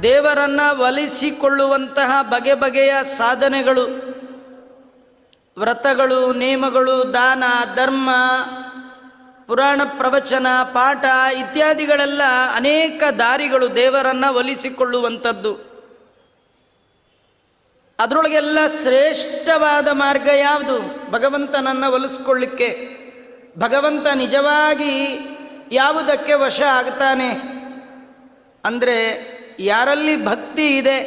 ದೇವರನ್ನು ಒಲಿಸಿಕೊಳ್ಳುವಂತಹ ಬಗೆ ಬಗೆಯ ಸಾಧನೆಗಳು, ವ್ರತಗಳು, ನೇಮಗಳು, ದಾನ, ಧರ್ಮ, ಪುರಾಣ ಪ್ರವಚನ, ಪಾಠ ಇತ್ಯಾದಿಗಳೆಲ್ಲ ಅನೇಕ ದಾರಿಗಳು ದೇವರನ್ನು ಒಲಿಸಿಕೊಳ್ಳುವಂಥದ್ದು. ಅದರೊಳಗೆಲ್ಲ ಶ್ರೇಷ್ಠವಾದ ಮಾರ್ಗ ಯಾವುದು? ಭಗವಂತನನ್ನು ಒಲಿಸ್ಕೊಳ್ಳಿಕ್ಕೆ. ಭಗವಂತ ನಿಜವಾಗಿ ಯಾವುದಕ್ಕೆ ವಶ ಆಗ್ತಾನೆ ಅಂದರೆ, ಯಾರಲ್ಲಿ ಭಕ್ತಿ ಇದೆ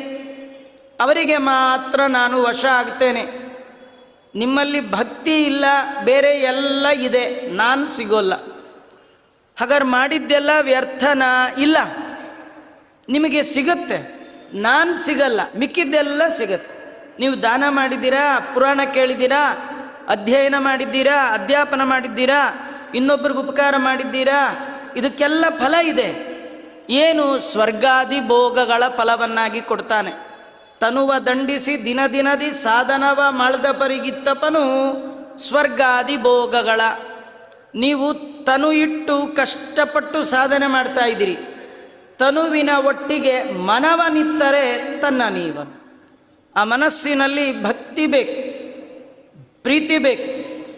ಅವರಿಗೆ ಮಾತ್ರ ನಾನು ವಶ ಆಗ್ತೇನೆ. ನಿಮ್ಮಲ್ಲಿ ಭಕ್ತಿ ಇಲ್ಲ, ಬೇರೆ ಎಲ್ಲ ಇದೆ, ನಾನು ಸಿಗೋಲ್ಲ. ಹಾಗಾದ್ರೆ ಮಾಡಿದ್ದೆಲ್ಲ ವ್ಯರ್ಥನ? ಇಲ್ಲ, ನಿಮಗೆ ಸಿಗುತ್ತೆ, ನಾನು ಸಿಗಲ್ಲ, ಮಿಕ್ಕಿದ್ದೆಲ್ಲ ಸಿಗತ್ತೆ. ನೀವು ದಾನ ಮಾಡಿದ್ದೀರಾ, ಪುರಾಣ ಕೇಳಿದ್ದೀರಾ, ಅಧ್ಯಯನ ಮಾಡಿದ್ದೀರಾ, ಅಧ್ಯಾಪನ ಮಾಡಿದ್ದೀರಾ, ಇನ್ನೊಬ್ಬರಿಗೆ ಉಪಕಾರ ಮಾಡಿದ್ದೀರಾ, ಇದಕ್ಕೆಲ್ಲ ಫಲ ಇದೆ. ಏನು? ಸ್ವರ್ಗಾದಿ ಭೋಗಗಳ ಫಲವನ್ನಾಗಿ ಕೊಡ್ತಾನೆ. ತನುವ ದಂಡಿಸಿ ದಿನ ದಿನದಿ ಸಾಧನವ ಮಳ್ದ ಪರಿಗಿತ್ತಪನು ಸ್ವರ್ಗಾದಿ ಭೋಗಗಳ. ನೀವು ತನು ಇಟ್ಟು ಕಷ್ಟಪಟ್ಟು ಸಾಧನೆ ಮಾಡ್ತಾ ಇದ್ದೀರಿ. ತನುವಿನ ಒಟ್ಟಿಗೆ ಮನವನಿತ್ತರೆ ತನ್ನ ನೀವನು. ಆ ಮನಸ್ಸಿನಲ್ಲಿ ಭಕ್ತಿ ಬೇಕು, ಪ್ರೀತಿ ಬೇಕು,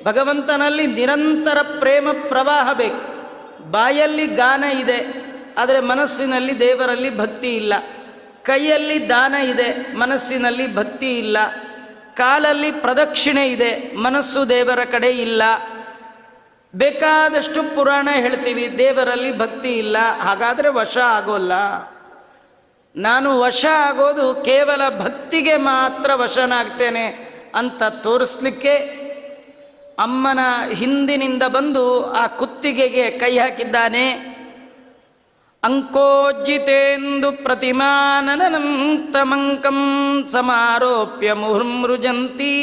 ಭಗವಂತನಲ್ಲಿ ನಿರಂತರ ಪ್ರೇಮ ಪ್ರವಾಹ ಬೇಕು. ಬಾಯಲ್ಲಿ ಗಾನ ಇದೆ, ಆದರೆ ಮನಸ್ಸಿನಲ್ಲಿ ದೇವರಲ್ಲಿ ಭಕ್ತಿ ಇಲ್ಲ. ಕೈಯಲ್ಲಿ ದಾನ ಇದೆ, ಮನಸ್ಸಿನಲ್ಲಿ ಭಕ್ತಿ ಇಲ್ಲ. ಕಾಲಲ್ಲಿ ಪ್ರದಕ್ಷಿಣೆ ಇದೆ, ಮನಸ್ಸು ದೇವರ ಕಡೆ ಇಲ್ಲ. ಬೇಕಾದಷ್ಟು ಪುರಾಣ ಹೇಳ್ತೀವಿ, ದೇವರಲ್ಲಿ ಭಕ್ತಿ ಇಲ್ಲ. ಹಾಗಾದರೆ ವಶ ಆಗೋಲ್ಲ. ನಾನು ವಶ ಆಗೋದು ಕೇವಲ ಭಕ್ತಿಗೆ ಮಾತ್ರ ವಶನಾಗ್ತೇನೆ ಅಂತ ತೋರಿಸ್ಲಿಕ್ಕೆ ಅಮ್ಮನ ಹಿಂದಿನಿಂದ ಬಂದು ಆ ಕುತ್ತಿಗೆಗೆ ಕೈ ಹಾಕಿದ್ದಾನೆ. ಅಂಕೋಜ್ಜಿತೇಂದು ಪ್ರತಿಮಾನನಂ ತಮಂಕಂ ಸಮಾರೋಪ್ಯ ಮುಹುರ್ಮೃಜಂತಿ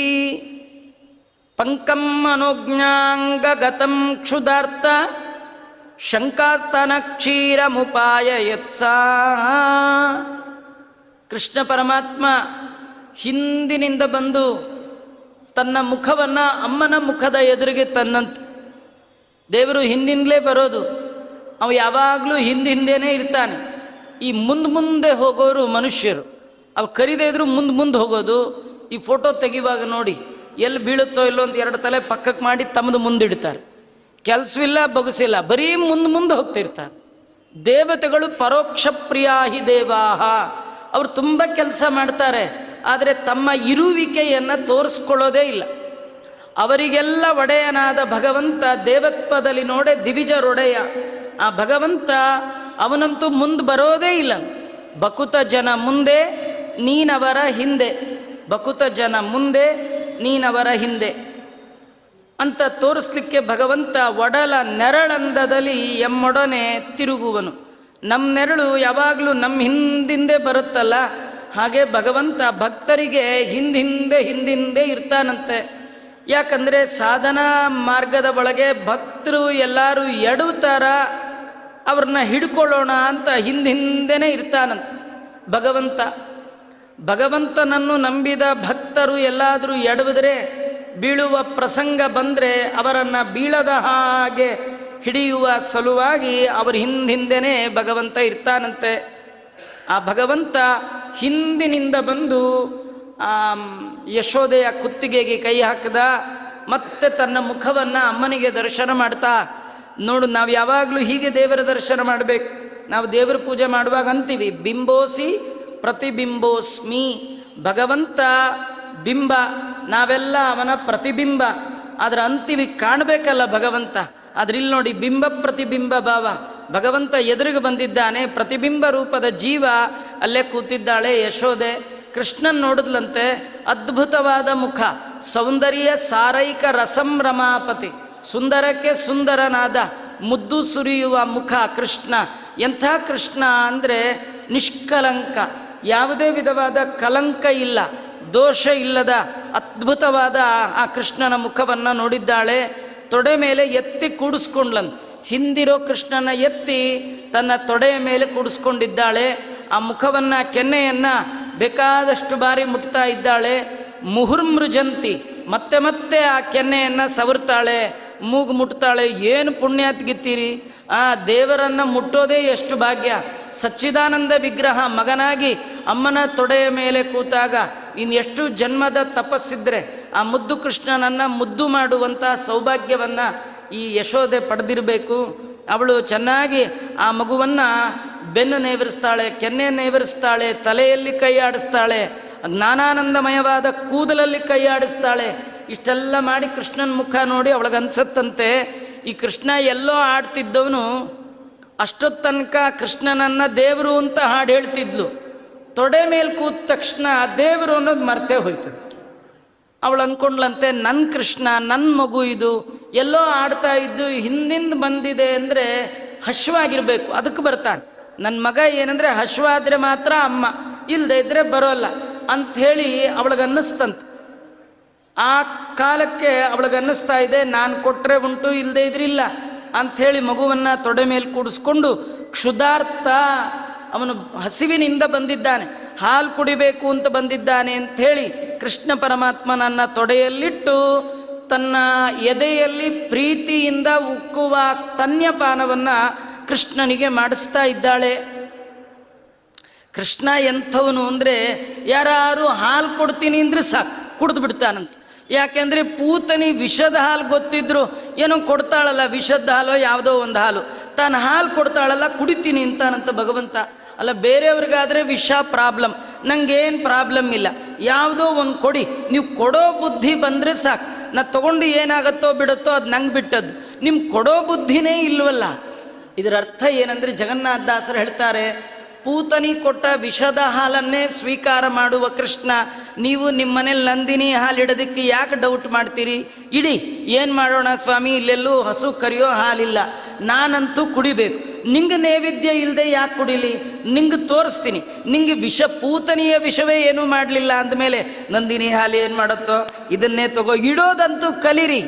ಪಂಕಂ ಮನೋಜ್ಞಾಂಗಗತಂ ಕ್ಷುಧಾರ್ಥ ಶಂಕಾಸ್ತನ ಕ್ಷೀರಮುಪಾಯ ಯತ್ಸಾ. ಕೃಷ್ಣ ಪರಮಾತ್ಮ ಹಿಂದಿನಿಂದ ಬಂದು ತನ್ನ ಮುಖವನ್ನು ಅಮ್ಮನ ಮುಖದ ಎದುರಿಗೆ ತನ್ನಂತೆ. ದೇವರು ಹಿಂದಿಂದಲೇ ಬರೋದು, ಅವ ಯಾವಾಗಲೂ ಹಿಂದೇನೇ ಇರ್ತಾನೆ. ಈ ಮುಂದೆ ಹೋಗೋರು ಮನುಷ್ಯರು, ಅವು ಕರಿದೇ ಇದ್ರು ಮುಂದೆ ಹೋಗೋದು. ಈ ಫೋಟೋ ತೆಗಿವಾಗ ನೋಡಿ, ಎಲ್ಲಿ ಬೀಳುತ್ತೋ ಇಲ್ಲೋ ಅಂತ ಎರಡು ತಲೆ ಪಕ್ಕಕ್ಕೆ ಮಾಡಿ ತಮ್ಮದು ಮುಂದಿಡ್ತಾರೆ. ಕೆಲಸವಿಲ್ಲ, ಬೊಗಸಿಲ್ಲ, ಬರೀ ಮುಂದೆ ಹೋಗ್ತಿರ್ತಾರೆ. ದೇವತೆಗಳು ಪರೋಕ್ಷ ಪ್ರಿಯಾಹಿ ದೇವಾಹ, ಅವರು ತುಂಬ ಕೆಲಸ ಮಾಡ್ತಾರೆ, ಆದರೆ ತಮ್ಮ ಇರುವಿಕೆಯನ್ನು ತೋರಿಸ್ಕೊಳ್ಳೋದೇ ಇಲ್ಲ. ಅವರಿಗೆಲ್ಲ ಒಡೆಯನಾದ ಭಗವಂತ ದೇವತ್ವದಲ್ಲಿ ನೋಡೆ ದಿವಿಜರೊಡೆಯ. ಆ ಭಗವಂತ ಅವನಂತೂ ಮುಂದೆ ಬರೋದೇ ಇಲ್ಲ. ಬಕುತ ಜನ ಮುಂದೆ, ನೀನವರ ಹಿಂದೆ, ಬಕುತ ಜನ ಮುಂದೆ, ನೀನವರ ಹಿಂದೆ ಅಂತ ತೋರಿಸ್ಲಿಕ್ಕೆ ಭಗವಂತ ಒಡಲ ನೆರಳಂದದಲ್ಲಿ ಎಮ್ಮೊಡನೆ ತಿರುಗುವನು. ನಮ್ಮ ನೆರಳು ಯಾವಾಗಲೂ ನಮ್ಮ ಹಿಂದಿಂದೆ ಬರುತ್ತಲ್ಲ, ಹಾಗೆ ಭಗವಂತ ಭಕ್ತರಿಗೆ ಹಿಂದಿಂದೆ ಇರ್ತಾನಂತೆ. ಯಾಕಂದರೆ ಸಾಧನಾ ಮಾರ್ಗದ ಒಳಗೆ ಭಕ್ತರು ಎಲ್ಲರೂ ಎಡುತ್ತಾರ, ಅವ್ರನ್ನ ಹಿಡ್ಕೊಳ್ಳೋಣ ಅಂತ ಹಿಂದೆನೇ ಇರ್ತಾನಂತೆ ಭಗವಂತನನ್ನು ನಂಬಿದ ಭಕ್ತರು ಎಲ್ಲಾದರೂ ಎಡವಿದ್ರೆ, ಬೀಳುವ ಪ್ರಸಂಗ ಬಂದರೆ ಅವರನ್ನು ಬೀಳದ ಹಾಗೆ ಹಿಡಿಯುವ ಸಲುವಾಗಿ ಅವ್ರ ಹಿಂದೆನೇ ಭಗವಂತ ಇರ್ತಾನಂತೆ. ಆ ಭಗವಂತ ಹಿಂದಿನಿಂದ ಬಂದು ಯಶೋದೆಯ ಕುತ್ತಿಗೆಗೆ ಕೈ ಹಾಕಿದ. ಮತ್ತೆ ತನ್ನ ಮುಖವನ್ನು ಅಮ್ಮನಿಗೆ ದರ್ಶನ ಮಾಡ್ತಾ, ನೋಡು, ನಾವು ಯಾವಾಗಲೂ ಹೀಗೆ ದೇವರ ದರ್ಶನ ಮಾಡಬೇಕು. ನಾವು ದೇವರ ಪೂಜೆ ಮಾಡುವಾಗ ಅಂತೀವಿ, ಬಿಂಬೋಸಿ ಪ್ರತಿಬಿಂಬೋಸ್ಮಿ. ಭಗವಂತ ಬಿಂಬ, ನಾವೆಲ್ಲ ಅವನ ಪ್ರತಿಬಿಂಬ. ಆದರೆ ಅಂತೀವಿ, ಕಾಣಬೇಕಲ್ಲ ಭಗವಂತ. ಆದರೆ ಇಲ್ಲಿ ನೋಡಿ, ಬಿಂಬ ಪ್ರತಿಬಿಂಬ ಭಾವ. ಭಗವಂತ ಎದುರಿಗೆ ಬಂದಿದ್ದಾನೆ, ಪ್ರತಿಬಿಂಬ ರೂಪದ ಜೀವ ಅಲ್ಲೇ ಕೂತಿದ್ದಾಳೆ ಯಶೋದೆ. ಕೃಷ್ಣನ್ ನೋಡಿದ್ಲಂತೆ, ಅದ್ಭುತವಾದ ಮುಖ, ಸೌಂದರ್ಯ ಸಾರೈಕ ರಸಂರಮಾಪತಿ, ಸುಂದರಕ್ಕೆ ಸುಂದರನಾದ ಮುದ್ದು ಸುರಿಯುವ ಮುಖ ಕೃಷ್ಣ. ಎಂಥ ಕೃಷ್ಣ ಅಂದರೆ ನಿಷ್ಕಲಂಕ, ಯಾವುದೇ ವಿಧವಾದ ಕಲಂಕ ಇಲ್ಲ, ದೋಷ ಇಲ್ಲದ ಅದ್ಭುತವಾದ ಆ ಕೃಷ್ಣನ ಮುಖವನ್ನು ನೋಡಿದ್ದಾಳೆ. ತೊಡೆ ಮೇಲೆ ಎತ್ತಿ ಕೂಡಿಸ್ಕೊಂಡ್ಲನ್, ಹಿಂದಿರೋ ಕೃಷ್ಣನ ಎತ್ತಿ ತನ್ನ ತೊಡೆಯ ಮೇಲೆ ಕೂಡಿಸ್ಕೊಂಡಿದ್ದಾಳೆ. ಆ ಮುಖವನ್ನು, ಕೆನ್ನೆಯನ್ನು ಬೇಕಾದಷ್ಟು ಬಾರಿ ಮುಟ್ತಾ ಇದ್ದಾಳೆ. ಮುಹುರ್ಮೃಜಂತಿ, ಮತ್ತೆ ಆ ಕೆನ್ನೆಯನ್ನು ಸವರ್ತಾಳೆ, ಮೂಗು ಮುಟ್ತಾಳೆ. ಏನು ಪುಣ್ಯಾತ್ಗಿತ್ತೀರಿ, ಆ ದೇವರನ್ನು ಮುಟ್ಟೋದೇ ಎಷ್ಟು ಭಾಗ್ಯ. ಸಚ್ಚಿದಾನಂದ ವಿಗ್ರಹ ಮಗನಾಗಿ ಅಮ್ಮನ ತೊಡೆಯ ಮೇಲೆ ಕೂತಾಗ ಇನ್ನೆಷ್ಟು ಜನ್ಮದ ತಪಸ್ಸಿದ್ರೆ ಆ ಮುದ್ದು ಕೃಷ್ಣನನ್ನು ಮುದ್ದು ಮಾಡುವಂಥ ಸೌಭಾಗ್ಯವನ್ನು ಈ ಯಶೋದೆ ಪಡೆದಿರಬೇಕು. ಅವಳು ಚೆನ್ನಾಗಿ ಆ ಮಗುವನ್ನು ಬೆನ್ನು ನೇವರಿಸ್ತಾಳೆ, ಕೆನ್ನೆ ನೇವರಿಸ್ತಾಳೆ, ತಲೆಯಲ್ಲಿ ಕೈ ಆಡಿಸ್ತಾಳೆ, ಜ್ಞಾನಾನಂದಮಯವಾದ ಕೂದಲಲ್ಲಿ ಕೈ ಆಡಿಸ್ತಾಳೆ. ಇಷ್ಟೆಲ್ಲ ಮಾಡಿ ಕೃಷ್ಣನ ಮುಖ ನೋಡಿ ಅವಳಿಗನ್ಸತ್ತಂತೆ ಈ ಕೃಷ್ಣ ಎಲ್ಲೋ ಆಡ್ತಿದ್ದವನು ಅಷ್ಟೊತ್ತು ತನಕ ಕೃಷ್ಣನನ್ನು ದೇವರು ಅಂತ ಹಾಡು ಹೇಳ್ತಿದ್ಲು. ತೊಡೆ ಮೇಲೆ ಕೂತ ತಕ್ಷಣ ದೇವರು ಅನ್ನೋದು ಮರ್ತೇ ಹೋಯ್ತು. ಅವಳು ಅಂದ್ಕೊಂಡ್ಲಂತೆ ನನ್ನ ಕೃಷ್ಣ, ನನ್ನ ಮಗು ಇದು ಎಲ್ಲೋ ಆಡ್ತಾ ಇದ್ದು ಹಿಂದಿಂದ ಬಂದಿದೆ ಅಂದರೆ ಹಶ್ವಾಗಿರಬೇಕು, ಅದಕ್ಕೆ ಬರ್ತಾನೆ. ನನ್ನ ಮಗ ಏನಂದರೆ ಹಶ್ವಾದರೆ ಮಾತ್ರ ಅಮ್ಮ, ಇಲ್ಲದೆ ಇದ್ದರೆ ಬರೋಲ್ಲ ಅಂಥೇಳಿ ಅವಳಿಗನ್ನಿಸ್ತಂತೆ. ಆ ಕಾಲಕ್ಕೆ ಅವಳಿಗನ್ನಿಸ್ತಾ ಇದೆ ನಾನು ಕೊಟ್ಟರೆ ಉಂಟು, ಇಲ್ಲದೆ ಇದ್ರಿಲ್ಲ ಅಂಥೇಳಿ ಮಗುವನ್ನು ತೊಡೆ ಮೇಲೆ ಕೂಡಿಸ್ಕೊಂಡು ಕ್ಷುಧಾರ್ಥ, ಅವನು ಹಸಿವಿನಿಂದ ಬಂದಿದ್ದಾನೆ, ಹಾಲು ಕುಡಿಬೇಕು ಅಂತ ಬಂದಿದ್ದಾನೆ ಅಂಥೇಳಿ ಕೃಷ್ಣ ಪರಮಾತ್ಮನನ್ನು ತೊಡೆಯಲ್ಲಿಟ್ಟು ತನ್ನ ಎದೆಯಲ್ಲಿ ಪ್ರೀತಿಯಿಂದ ಉಕ್ಕುವ ಸ್ತನ್ಯಪಾನವನ್ನು ಕೃಷ್ಣನಿಗೆ ಮಾಡಿಸ್ತಾ ಇದ್ದಾಳೆ. ಕೃಷ್ಣ ಎಂಥವನು ಅಂದರೆ ಯಾರು ಹಾಲು ಕೊಡ್ತೀನಿ ಅಂದರೆ ಸಾಕು ಕುಡಿದು ಬಿಡ್ತಾನಂತ. ಯಾಕೆಂದರೆ ಪೂತನಿ ವಿಷದ ಹಾಲು ಗೊತ್ತಿದ್ರು ಏನೋ ಕೊಡ್ತಾಳಲ್ಲ, ವಿಷದ ಹಾಲು ಯಾವುದೋ ಒಂದು ಹಾಲು, ತಾನು ಹಾಲು ಕೊಡ್ತಾಳಲ್ಲ ಕುಡಿತೀನಿ ಅಂತಾನಂತ ಭಗವಂತ. ಅಲ್ಲ ಬೇರೆಯವ್ರಿಗಾದರೆ ವಿಷ ಪ್ರಾಬ್ಲಮ್, ನನಗೇನು ಪ್ರಾಬ್ಲಮ್ ಇಲ್ಲ, ಯಾವುದೋ ಒಂದು ಕೊಡಿ, ನೀವು ಕೊಡೋ ಬುದ್ಧಿ ಬಂದರೆ ಸಾಕು, ನಾ ತೊಗೊಂಡು ಏನಾಗತ್ತೋ ಬಿಡುತ್ತೋ ಅದು ನಂಗೆ ಬಿಟ್ಟದ್ದು, ನಿಮ್ಗೆ ಕೊಡೋ ಬುದ್ಧಿನೇ ಇಲ್ವಲ್ಲ. ಇದರ ಅರ್ಥ ಏನಂದರೆ ಜಗನ್ನಾಥದಾಸರು ಹೇಳ್ತಾರೆ, ಪೂತನಿ ಕೊಟ್ಟ ವಿಷದ ಹಾಲನ್ನೇ ಸ್ವೀಕಾರ ಮಾಡುವ ಕೃಷ್ಣ, ನೀವು ನಿಮ್ಮ ಮನೇಲಿ ನಂದಿನಿ ಹಾಲಿಡೋದಕ್ಕೆ ಯಾಕೆ ಡೌಟ್ ಮಾಡ್ತೀರಿ? ಇಡಿ, ಏನು ಮಾಡೋಣ ಸ್ವಾಮಿ, ಇಲ್ಲೆಲ್ಲೂ ಹಸು ಕರಿಯೋ ಹಾಲಿಲ್ಲ, ನಾನಂತೂ ಕುಡಿಬೇಕು, ನಿಂಗೆ ನೈವೇದ್ಯ ಇಲ್ಲದೆ ಯಾಕೆ ಕುಡಿಲಿ, ನಿಂಗೆ ತೋರಿಸ್ತೀನಿ, ನಿಂಗೆ ವಿಷ ಪೂತನಿಯ ವಿಷವೇ ಏನೂ ಮಾಡಲಿಲ್ಲ ಅಂದಮೇಲೆ ನಂದಿನಿ ಹಾಲು ಏನು ಮಾಡುತ್ತೋ ಇದನ್ನೇ ತಗೋ, ಇಡೋದಂತೂ ಕಲೀರಿ.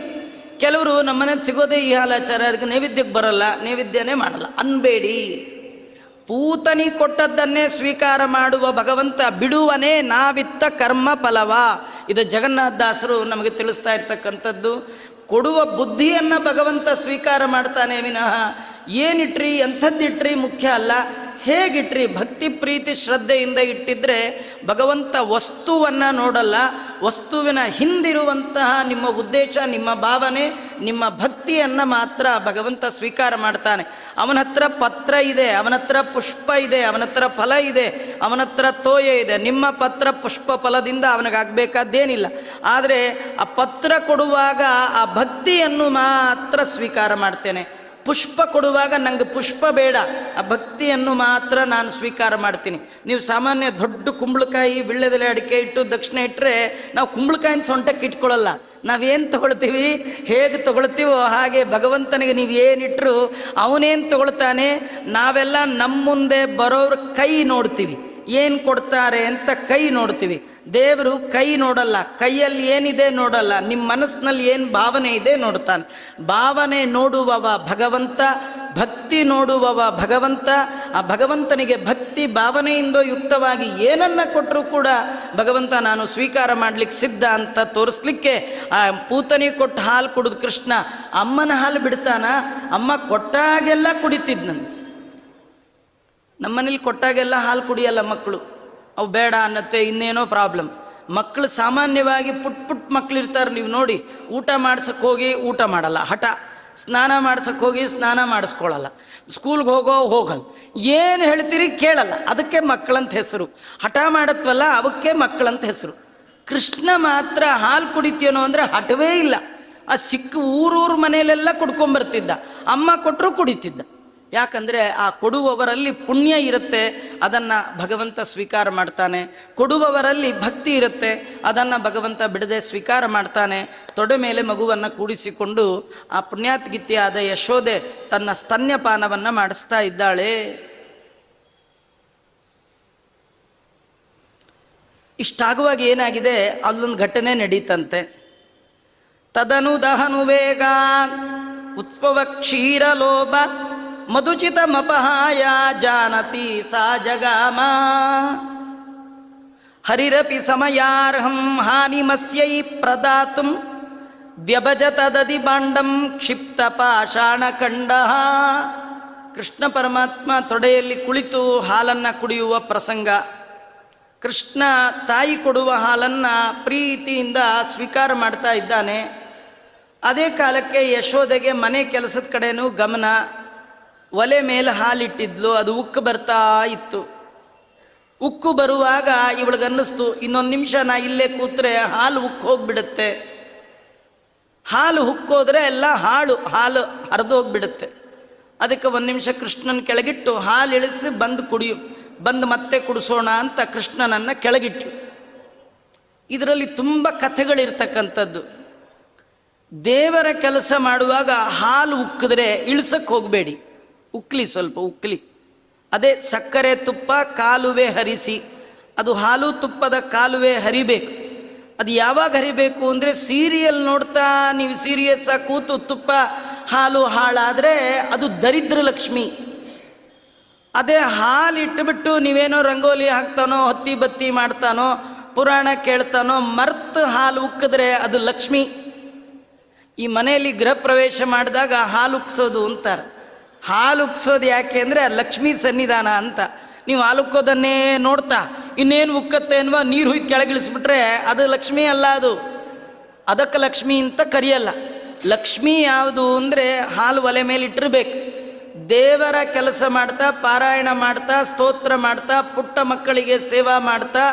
ಕೆಲವರು ನಮ್ಮನೇಲಿ ಸಿಗೋದೇ ಈ ಹಾಲಾಚಾರ, ಅದಕ್ಕೆ ನೈವೇದ್ಯಕ್ಕೆ ಬರಲ್ಲ, ನೈವೇದ್ಯನೇ ಮಾಡಲ್ಲ ಅನ್ಬೇಡಿ. ಪೂತನಿ ಕೊಟ್ಟದ್ದನ್ನೇ ಸ್ವೀಕಾರ ಮಾಡುವ ಭಗವಂತ ಬಿಡುವನೇ ನಾವಿತ್ತ ಕರ್ಮ ಫಲವ. ಇದು ಜಗನ್ನಾಥದಾಸರು ನಮಗೆ ತಿಳಿಸ್ತಾ ಇರ್ತಕ್ಕಂಥದ್ದು. ಕೊಡುವ ಬುದ್ಧಿಯನ್ನು ಭಗವಂತ ಸ್ವೀಕಾರ ಮಾಡ್ತಾನೆ ವಿನಃ ಏನಿಟ್ರಿ ಎಂಥದ್ದಿಟ್ರಿ ಮುಖ್ಯ ಅಲ್ಲ, ಹೇಗಿಟ್ರಿ ಭಕ್ತಿ ಪ್ರೀತಿ ಶ್ರದ್ಧೆಯಿಂದ ಇಟ್ಟಿದ್ರೆ ಭಗವಂತ ವಸ್ತುವನ್ನು ನೋಡಲ್ಲ, ವಸ್ತುವಿನ ಹಿಂದಿರುವಂತಹ ನಿಮ್ಮ ಉದ್ದೇಶ, ನಿಮ್ಮ ಭಾವನೆ, ನಿಮ್ಮ ಭಕ್ತಿಯನ್ನು ಮಾತ್ರ ಭಗವಂತ ಸ್ವೀಕಾರ ಮಾಡ್ತಾನೆ. ಅವನ ಹತ್ರ ಪತ್ರ ಇದೆ, ಅವನ ಹತ್ರ ಪುಷ್ಪ ಇದೆ, ಅವನ ಹತ್ರ ಫಲ ಇದೆ, ಅವನ ಹತ್ರ ತೋಯ ಇದೆ. ನಿಮ್ಮ ಪತ್ರ ಪುಷ್ಪ ಫಲದಿಂದ ಅವನಿಗಾಗಬೇಕಾದ್ದೇನಿಲ್ಲ. ಆದರೆ ಆ ಪತ್ರ ಕೊಡುವಾಗ ಆ ಭಕ್ತಿಯನ್ನು ಮಾತ್ರ ಸ್ವೀಕಾರ ಮಾಡ್ತೇನೆ. ಪುಷ್ಪ ಕೊಡುವಾಗ ನನಗೆ ಪುಷ್ಪ ಬೇಡ, ಆ ಭಕ್ತಿಯನ್ನು ಮಾತ್ರ ನಾನು ಸ್ವೀಕಾರ ಮಾಡ್ತೀನಿ. ನೀವು ಸಾಮಾನ್ಯ ದೊಡ್ಡ ಕುಂಬಳಕಾಯಿ ವಿಳ್ಳೆದೆಲೆ ಅಡಿಕೆ ಇಟ್ಟು ದಕ್ಷಿಣ ಇಟ್ಟರೆ ನಾವು ಕುಂಬಳಕಾಯಿನ ಸೊಂಟಕ್ಕೆ ಇಟ್ಕೊಳ್ಳಲ್ಲ, ನಾವೇನು ತಗೊಳ್ತೀವಿ, ಹೇಗೆ ತಗೊಳ್ತೀವೋ ಹಾಗೆ ಭಗವಂತನಿಗೆ ನೀವು ಏನಿಟ್ಟರು ಅವನೇನು ತಗೊಳ್ತಾನೆ. ನಾವೆಲ್ಲ ನಮ್ಮ ಮುಂದೆ ಬರೋರು ಕೈ ನೋಡ್ತೀವಿ, ಏನು ಕೊಡ್ತಾರೆ ಅಂತ ಕೈ ನೋಡ್ತೀವಿ. ದೇವರು ಕೈ ನೋಡಲ್ಲ, ಕೈಯಲ್ಲಿ ಏನಿದೆ ನೋಡಲ್ಲ, ನಿಮ್ಮ ಮನಸ್ಸಿನಲ್ಲಿ ಏನು ಭಾವನೆ ಇದೆ ನೋಡ್ತಾನೆ. ಭಾವನೆ ನೋಡುವವ ಭಗವಂತ, ಭಕ್ತಿ ನೋಡುವವ ಭಗವಂತ. ಆ ಭಗವಂತನಿಗೆ ಭಕ್ತಿ ಭಾವನೆಯಿಂದ ಯುಕ್ತವಾಗಿ ಏನನ್ನ ಕೊಟ್ಟರೂ ಕೂಡ ಭಗವಂತ ನಾನು ಸ್ವೀಕಾರ ಮಾಡಲಿಕ್ಕೆ ಸಿದ್ಧ ಅಂತ ತೋರಿಸ್ಲಿಕ್ಕೆ ಆ ಪೂತನಿ ಕೊಟ್ಟು ಹಾಲು ಕುಡಿದು ಕೃಷ್ಣ ಅಮ್ಮನ ಹಾಲು ಬಿಡ್ತಾನ. ಅಮ್ಮ ಕೊಟ್ಟಾಗೆಲ್ಲ ಕುಡಿತಿದ್ ನಾನು. ನಮ್ಮನೇಲಿ ಕೊಟ್ಟಾಗೆಲ್ಲ ಹಾಲು ಕುಡಿಯಲ್ಲ ಮಕ್ಕಳು, ಅವು ಬೇಡ ಅನ್ನತ್ತೆ, ಇನ್ನೇನೋ ಪ್ರಾಬ್ಲಮ್. ಮಕ್ಕಳು ಸಾಮಾನ್ಯವಾಗಿ ಪುಟ್ ಮಕ್ಕಳಿರ್ತಾರೆ, ನೀವು ನೋಡಿ, ಊಟ ಮಾಡ್ಸಕ್ಕೆ ಹೋಗಿ ಊಟ ಮಾಡಲ್ಲ, ಹಠ. ಸ್ನಾನ ಮಾಡ್ಸಕ್ಕೆ ಹೋಗಿ ಸ್ನಾನ ಮಾಡಿಸ್ಕೊಳ್ಳಲ್ಲ, ಸ್ಕೂಲ್ಗೆ ಹೋಗಲ್ಲ, ಏನು ಹೇಳ್ತೀರಿ ಕೇಳಲ್ಲ. ಅದಕ್ಕೆ ಮಕ್ಕಳಂತ ಹೆಸರು. ಹಠ ಮಾಡತ್ವಲ್ಲ ಅವಕ್ಕೆ ಮಕ್ಕಳಂತ ಹೆಸರು. ಕೃಷ್ಣ ಮಾತ್ರ ಹಾಲು ಕುಡಿತೀನೋ ಅಂದರೆ ಹಠವೇ ಇಲ್ಲ. ಆ ಸಿಕ್ಕ ಊರೂರು ಮನೆಯಲ್ಲೆಲ್ಲ ಕುಡ್ಕೊಂಬರ್ತಿದ್ದ, ಅಮ್ಮ ಕೊಟ್ಟರು ಕುಡಿತಿದ್ದ. ಯಾಕಂದರೆ ಆ ಕೊಡುವವರಲ್ಲಿ ಪುಣ್ಯ ಇರುತ್ತೆ, ಅದನ್ನು ಭಗವಂತ ಸ್ವೀಕಾರ ಮಾಡ್ತಾನೆ. ಕೊಡುವವರಲ್ಲಿ ಭಕ್ತಿ ಇರುತ್ತೆ, ಅದನ್ನು ಭಗವಂತ ಬಿಡದೆ ಸ್ವೀಕಾರ ಮಾಡ್ತಾನೆ. ತೊಡೆ ಮೇಲೆ ಮಗುವನ್ನು ಕೂಡಿಸಿಕೊಂಡು ಆ ಪುಣ್ಯಾತ್ಗಿತ್ತಿಯಾದ ಯಶೋದೆ ತನ್ನ ಸ್ತನ್ಯಪಾನವನ್ನು ಮಾಡಿಸ್ತಾ ಇದ್ದಾಳೆ. ಇಷ್ಟಾಗುವಾಗ ಏನಾಗಿದೆ, ಅಲ್ಲೊಂದು ಘಟನೆ ನಡೀತಂತೆ. ತದನು ದಹನು ವೇಗ ಉತ್ಸವ ಕ್ಷೀರ ಲೋಭ ಮಧುಚಿತಮಪಹಾಯ ಜಾನತಿ ಸಾ ಜಗಾಮ ಹರಿರಪಿ ಸಮಯಾರ್ಹಂ ಹಾನಿಮಸ್ಯೈ ಪ್ರದಾತುಂ ವ್ಯಭಜತ ದದಿ ಬಾಂಡಂ ಕ್ಷಿಪ್ತ ಪಾಷಾಣಖಂಡಃ. ಕೃಷ್ಣ ಪರಮಾತ್ಮ ತೊಡೆಯಲ್ಲಿ ಕುಳಿತು ಹಾಲನ್ನು ಕುಡಿಯುವ ಪ್ರಸಂಗ. ಕೃಷ್ಣ ತಾಯಿ ಕೊಡುವ ಹಾಲನ್ನು ಪ್ರೀತಿಯಿಂದ ಸ್ವೀಕಾರ ಮಾಡ್ತಾ ಇದ್ದಾನೆ. ಅದೇ ಕಾಲಕ್ಕೆ ಯಶೋದೆಗೆ ಮನೆ ಕೆಲಸದ ಕಡೆನೂ ಗಮನ. ಒಲೆ ಮೇಲೆ ಹಾಲಿಟ್ಟಿದ್ಲು, ಅದು ಉಕ್ಕು ಬರ್ತಾ ಇತ್ತು. ಉಕ್ಕು ಬರುವಾಗ ಇವಳಿಗನ್ನಿಸ್ತು, ಇನ್ನೊಂದು ನಿಮಿಷ ನಾ ಇಲ್ಲೇ ಕೂತ್ರೆ ಹಾಲು ಉಕ್ಕು ಹೋಗ್ಬಿಡುತ್ತೆ. ಹಾಲು ಹುಕ್ಕೋದ್ರೆ ಎಲ್ಲ ಹಾಲು ಹರಿದೋಗ್ಬಿಡುತ್ತೆ. ಅದಕ್ಕೆ ಒಂದು ನಿಮಿಷ ಕೃಷ್ಣನ ಕೆಳಗಿಟ್ಟು ಹಾಲು ಇಳಿಸಿ ಬಂದು ಮತ್ತೆ ಕುಡಿಸೋಣ ಅಂತ ಕೃಷ್ಣನನ್ನು ಕೆಳಗಿಟ್ಲು. ಇದರಲ್ಲಿ ತುಂಬ ಕಥೆಗಳಿರ್ತಕ್ಕಂಥದ್ದು. ದೇವರ ಕೆಲಸ ಮಾಡುವಾಗ ಹಾಲು ಉಕ್ಕಿದ್ರೆ ಇಳಿಸಕ್ಕೆ ಹೋಗಬೇಡಿ, ಸ್ವಲ್ಪ ಉಕ್ಕಲಿ. ಅದೇ ಸಕ್ಕರೆ ತುಪ್ಪ ಕಾಲುವೆ ಹರಿಸಿ, ಅದು ಹಾಲು ತುಪ್ಪದ ಕಾಲುವೆ ಹರಿಬೇಕು. ಅದು ಯಾವಾಗ ಹರಿಬೇಕು ಅಂದರೆ ಸೀರಿಯಲ್ ನೋಡ್ತಾ ನೀವು ಸೀರಿಯಸ್ ಆಗಿ ಕೂತು ತುಪ್ಪ ಹಾಲು ಹಾಳಾದರೆ ಅದು ದರಿದ್ರ ಲಕ್ಷ್ಮಿ. ಅದೇ ಹಾಲು ಇಟ್ಟುಬಿಟ್ಟು ನೀವೇನೋ ರಂಗೋಲಿ ಹಾಕ್ತಾನೋ ಹತ್ತಿ ಬತ್ತಿ ಮಾಡ್ತಾನೋ ಪುರಾಣ ಕೇಳ್ತಾನೋ ಮರ್ತು ಹಾಲು ಉಕ್ಕಿದ್ರೆ ಅದು ಲಕ್ಷ್ಮಿ. ಈ ಮನೆಯಲ್ಲಿ ಗೃಹ ಪ್ರವೇಶ ಮಾಡಿದಾಗ ಹಾಲು ಉಕ್ಸೋದು ಅಂತಾರೆ. ಹಾಲು ಉಕ್ಸೋದು ಯಾಕೆ ಅಂದರೆ ಲಕ್ಷ್ಮೀ ಸನ್ನಿಧಾನ ಅಂತ. ನೀವು ಹಾಲು ಉಕ್ಕೋದನ್ನೇ ನೋಡ್ತಾ ಇನ್ನೇನು ಉಕ್ಕತ್ತೆ ಅನ್ನುವ ನೀರು ಹುಯ್ದು ಕೆಳಗಿಳಿಸ್ಬಿಟ್ರೆ ಅದು ಲಕ್ಷ್ಮೀ ಅಲ್ಲ. ಅದಕ್ಕೆ ಲಕ್ಷ್ಮಿ ಅಂತ ಕರೆಯಲ್ಲ. ಲಕ್ಷ್ಮಿ ಯಾವುದು ಅಂದರೆ ಹಾಲು ಒಲೆ ಮೇಲೆ ಇಟ್ಟಿರ್ಬೇಕು. ದೇವರ ಕೆಲಸ ಮಾಡ್ತಾ, ಪಾರಾಯಣ ಮಾಡ್ತಾ, ಸ್ತೋತ್ರ ಮಾಡ್ತಾ, ಪುಟ್ಟ ಮಕ್ಕಳಿಗೆ ಸೇವಾ ಮಾಡ್ತಾ,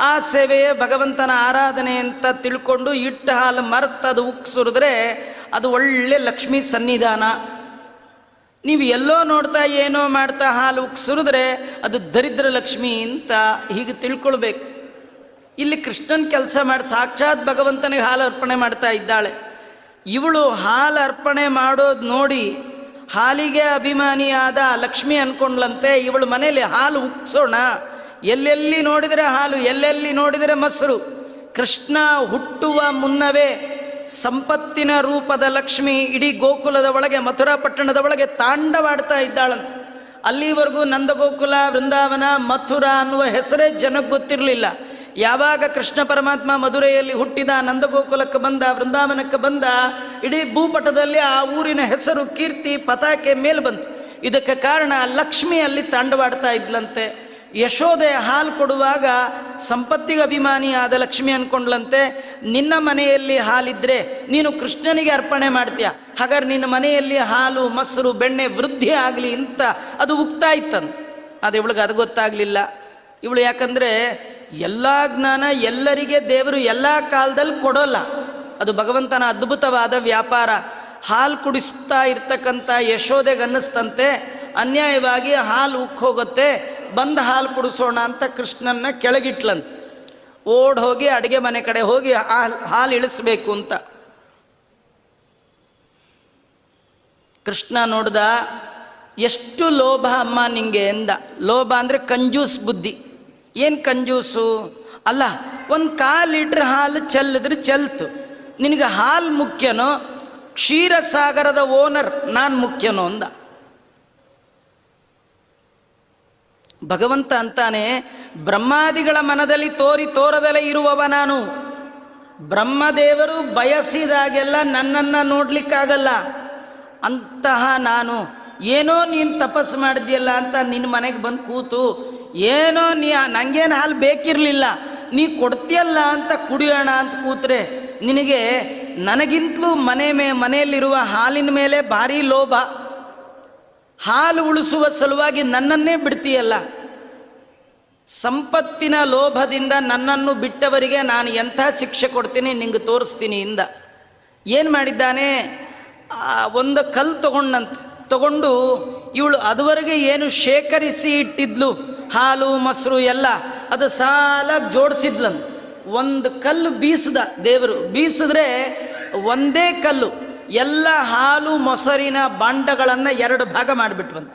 ಆ ಸೇವೆಯೇ ಭಗವಂತನ ಆರಾಧನೆ ಅಂತ ತಿಳ್ಕೊಂಡು ಇಟ್ಟ ಹಾಲು ಮರ್ತದು ಉಕ್ಸುರಿದ್ರೆ ಅದು ಒಳ್ಳೆ ಲಕ್ಷ್ಮೀ ಸನ್ನಿಧಾನ. ನೀವು ಎಲ್ಲೋ ನೋಡ್ತಾ ಏನೋ ಮಾಡ್ತಾ ಹಾಲು ಉಕ್ಸುರಿದ್ರೆ ಅದು ದರಿದ್ರ ಲಕ್ಷ್ಮಿ ಅಂತ ಹೀಗೆ ತಿಳ್ಕೊಳ್ಬೇಕು. ಇಲ್ಲಿ ಕೃಷ್ಣನ ಕೆಲಸ ಮಾಡಿ ಸಾಕ್ಷಾತ್ ಭಗವಂತನಿಗೆ ಹಾಲು ಅರ್ಪಣೆ ಮಾಡ್ತಾ ಇದ್ದಾಳೆ. ಇವಳು ಹಾಲು ಅರ್ಪಣೆ ಮಾಡೋದು ನೋಡಿ ಹಾಲಿಗೆ ಅಭಿಮಾನಿಯಾದ ಲಕ್ಷ್ಮಿ ಅಂದ್ಕೊಂಡ್ಲಂತೆ. ಇವಳು ಮನೇಲಿ ಹಾಲು ಉಕ್ಸೋಣ, ಎಲ್ಲೆಲ್ಲಿ ನೋಡಿದರೆ ಹಾಲು, ಎಲ್ಲೆಲ್ಲಿ ನೋಡಿದರೆ ಮೊಸರು. ಕೃಷ್ಣ ಹುಟ್ಟುವ ಮುನ್ನವೇ ಸಂಪತ್ತಿನ ರೂಪದ ಲಕ್ಷ್ಮಿ ಇಡೀ ಗೋಕುಲದ ಒಳಗೆ, ಮಥುರಾ ಪಟ್ಟಣದ ಒಳಗೆ ತಾಂಡವಾಡ್ತಾ ಇದ್ದಾಳಂತೆ. ಅಲ್ಲಿವರೆಗೂ ನಂದಗೋಕುಲ, ವೃಂದಾವನ, ಮಥುರಾ ಅನ್ನುವ ಹೆಸರೇ ಜನಕ್ಕೆ ಗೊತ್ತಿರಲಿಲ್ಲ. ಯಾವಾಗ ಕೃಷ್ಣ ಪರಮಾತ್ಮ ಮಧುರೆಯಲ್ಲಿ ಹುಟ್ಟಿದ, ನಂದಗೋಕುಲಕ್ಕೆ ಬಂದ, ವೃಂದಾವನಕ್ಕೆ ಬಂದ, ಇಡೀ ಭೂಪಟದಲ್ಲಿ ಆ ಊರಿನ ಹೆಸರು, ಕೀರ್ತಿ, ಪತಾಕೆ ಮೇಲೆ ಬಂತು. ಇದಕ್ಕೆ ಕಾರಣ ಲಕ್ಷ್ಮಿ ಅಲ್ಲಿ ತಾಂಡವಾಡ್ತಾ ಇದ್ಲಂತೆ. ಯಶೋದೆ ಹಾಲು ಕೊಡುವಾಗ ಸಂಪತ್ತಿಗೆ ಅಭಿಮಾನಿಯಾದ ಲಕ್ಷ್ಮಿ ಅಂದ್ಕೊಂಡ್ಲಂತೆ. ನಿನ್ನ ಮನೆಯಲ್ಲಿ ಹಾಲಿದ್ರೆ ನೀನು ಕೃಷ್ಣನಿಗೆ ಅರ್ಪಣೆ ಮಾಡ್ತೀಯ, ಹಾಗಾದ್ರೆ ನಿನ್ನ ಮನೆಯಲ್ಲಿ ಹಾಲು ಮೊಸರು ಬೆಣ್ಣೆ ವೃದ್ಧಿ ಆಗಲಿ ಅಂತ ಅದು ಉಕ್ತಾ ಇತ್ತಂತ. ಅದು ಇವಳಿಗೆ ಅದು ಗೊತ್ತಾಗಲಿಲ್ಲ. ಇವಳು ಯಾಕಂದರೆ ಎಲ್ಲ ಜ್ಞಾನ ಎಲ್ಲರಿಗೆ ದೇವರು ಎಲ್ಲ ಕಾಲದಲ್ಲಿ ಕೊಡೋಲ್ಲ. ಅದು ಭಗವಂತನ ಅದ್ಭುತವಾದ ವ್ಯಾಪಾರ. ಹಾಲು ಕುಡಿಸ್ತಾ ಇರ್ತಕ್ಕಂಥ ಯಶೋದೆಗೆ ಅನ್ನಿಸ್ತಂತೆ ಅನ್ಯಾಯವಾಗಿ ಹಾಲು ಉಕ್ಕೋಗುತ್ತೆ, ಬಂದು ಹಾಲು ಕುಡಿಸೋಣ ಅಂತ ಕೃಷ್ಣನ್ನ ಕೆಳಗಿಟ್ಲಂತ. ಓಡ್ ಹೋಗಿ ಅಡುಗೆ ಮನೆ ಕಡೆ ಹೋಗಿ ಹಾಲು ಇಳಿಸ್ಬೇಕು ಅಂತ. ಕೃಷ್ಣ ನೋಡ್ದ, ಎಷ್ಟು ಲೋಭ ಅಮ್ಮ ನಿಂಗೆ ಎಂದ. ಲೋಭ ಅಂದರೆ ಕಂಜೂಸ್ ಬುದ್ಧಿ. ಏನು ಕಂಜೂಸು ಅಲ್ಲ, ಒಂದು 1/4 ಲೀಟ್ರ್ ಹಾಲು ಚೆಲ್ಲಿದ್ರೆ ಚೆಲ್ತು. ನಿನಗೆ ಹಾಲು ಮುಖ್ಯನೋ ಕ್ಷೀರಸಾಗರದ ಓನರ್ ನಾನು ಮುಖ್ಯನೋ ಅಂದ. ಭಗವಂತ ಅಂತಾನೆ, ಬ್ರಹ್ಮಾದಿಗಳ ಮನದಲ್ಲಿ ತೋರದಲ್ಲೇ ಇರುವವ ನಾನು. ಬ್ರಹ್ಮದೇವರು ಬಯಸಿದಾಗೆಲ್ಲ ನನ್ನನ್ನು ನೋಡ್ಲಿಕ್ಕಾಗಲ್ಲ. ಅಂತಹ ನಾನು ಏನೋ ನೀನು ತಪಸ್ಸು ಮಾಡಿದ್ಯಲ್ಲ ಅಂತ ನಿನ್ನ ಮನೆಗೆ ಬಂದು ಕೂತು, ಏನೋ ನನಗೇನು ಹಾಲು ಬೇಕಿರಲಿಲ್ಲ, ನೀ ಕೊಡ್ತೀಯಲ್ಲ ಅಂತ ಕುಡಿಯೋಣ ಅಂತ ಕೂತ್ರೆ ನಿನಗೆ ನನಗಿಂತಲೂ ಮನೆಯಲ್ಲಿರುವ ಹಾಲಿನ ಮೇಲೆ ಭಾರಿ ಲೋಭ. ಹಾಲು ಉಳಿಸುವ ಸಲುವಾಗಿ ನನ್ನನ್ನೇ ಬಿಡ್ತೀಯಲ್ಲ. ಸಂಪತ್ತಿನ ಲೋಭದಿಂದ ನನ್ನನ್ನು ಬಿಟ್ಟವರಿಗೆ ನಾನು ಎಂಥ ಶಿಕ್ಷೆ ಕೊಡ್ತೀನಿ ನಿಂಗೆ ತೋರಿಸ್ತೀನಿ ಇಂದ. ಏನು ಮಾಡಿದ್ದಾನೆ, ಒಂದು ಕಲ್ಲು ತಗೊಂಡು ಇವಳು ಅದುವರೆಗೆ ಏನು ಶೇಖರಿಸಿ ಇಟ್ಟಿದ್ಲು ಹಾಲು ಮೊಸರು ಎಲ್ಲ, ಅದು ಸಾಲಾಗಿ ಜೋಡಿಸಿದ್ಲಂತ. ಒಂದು ಕಲ್ಲು ಬೀಸಿದ ದೇವರು. ಬೀಸಿದ್ರೆ ಒಂದೇ ಕಲ್ಲು ಎಲ್ಲ ಹಾಲು ಮೊಸರಿನ ಬಾಂಡಗಳನ್ನು 2 ಭಾಗ ಮಾಡಿಬಿಟ್ವಂತ.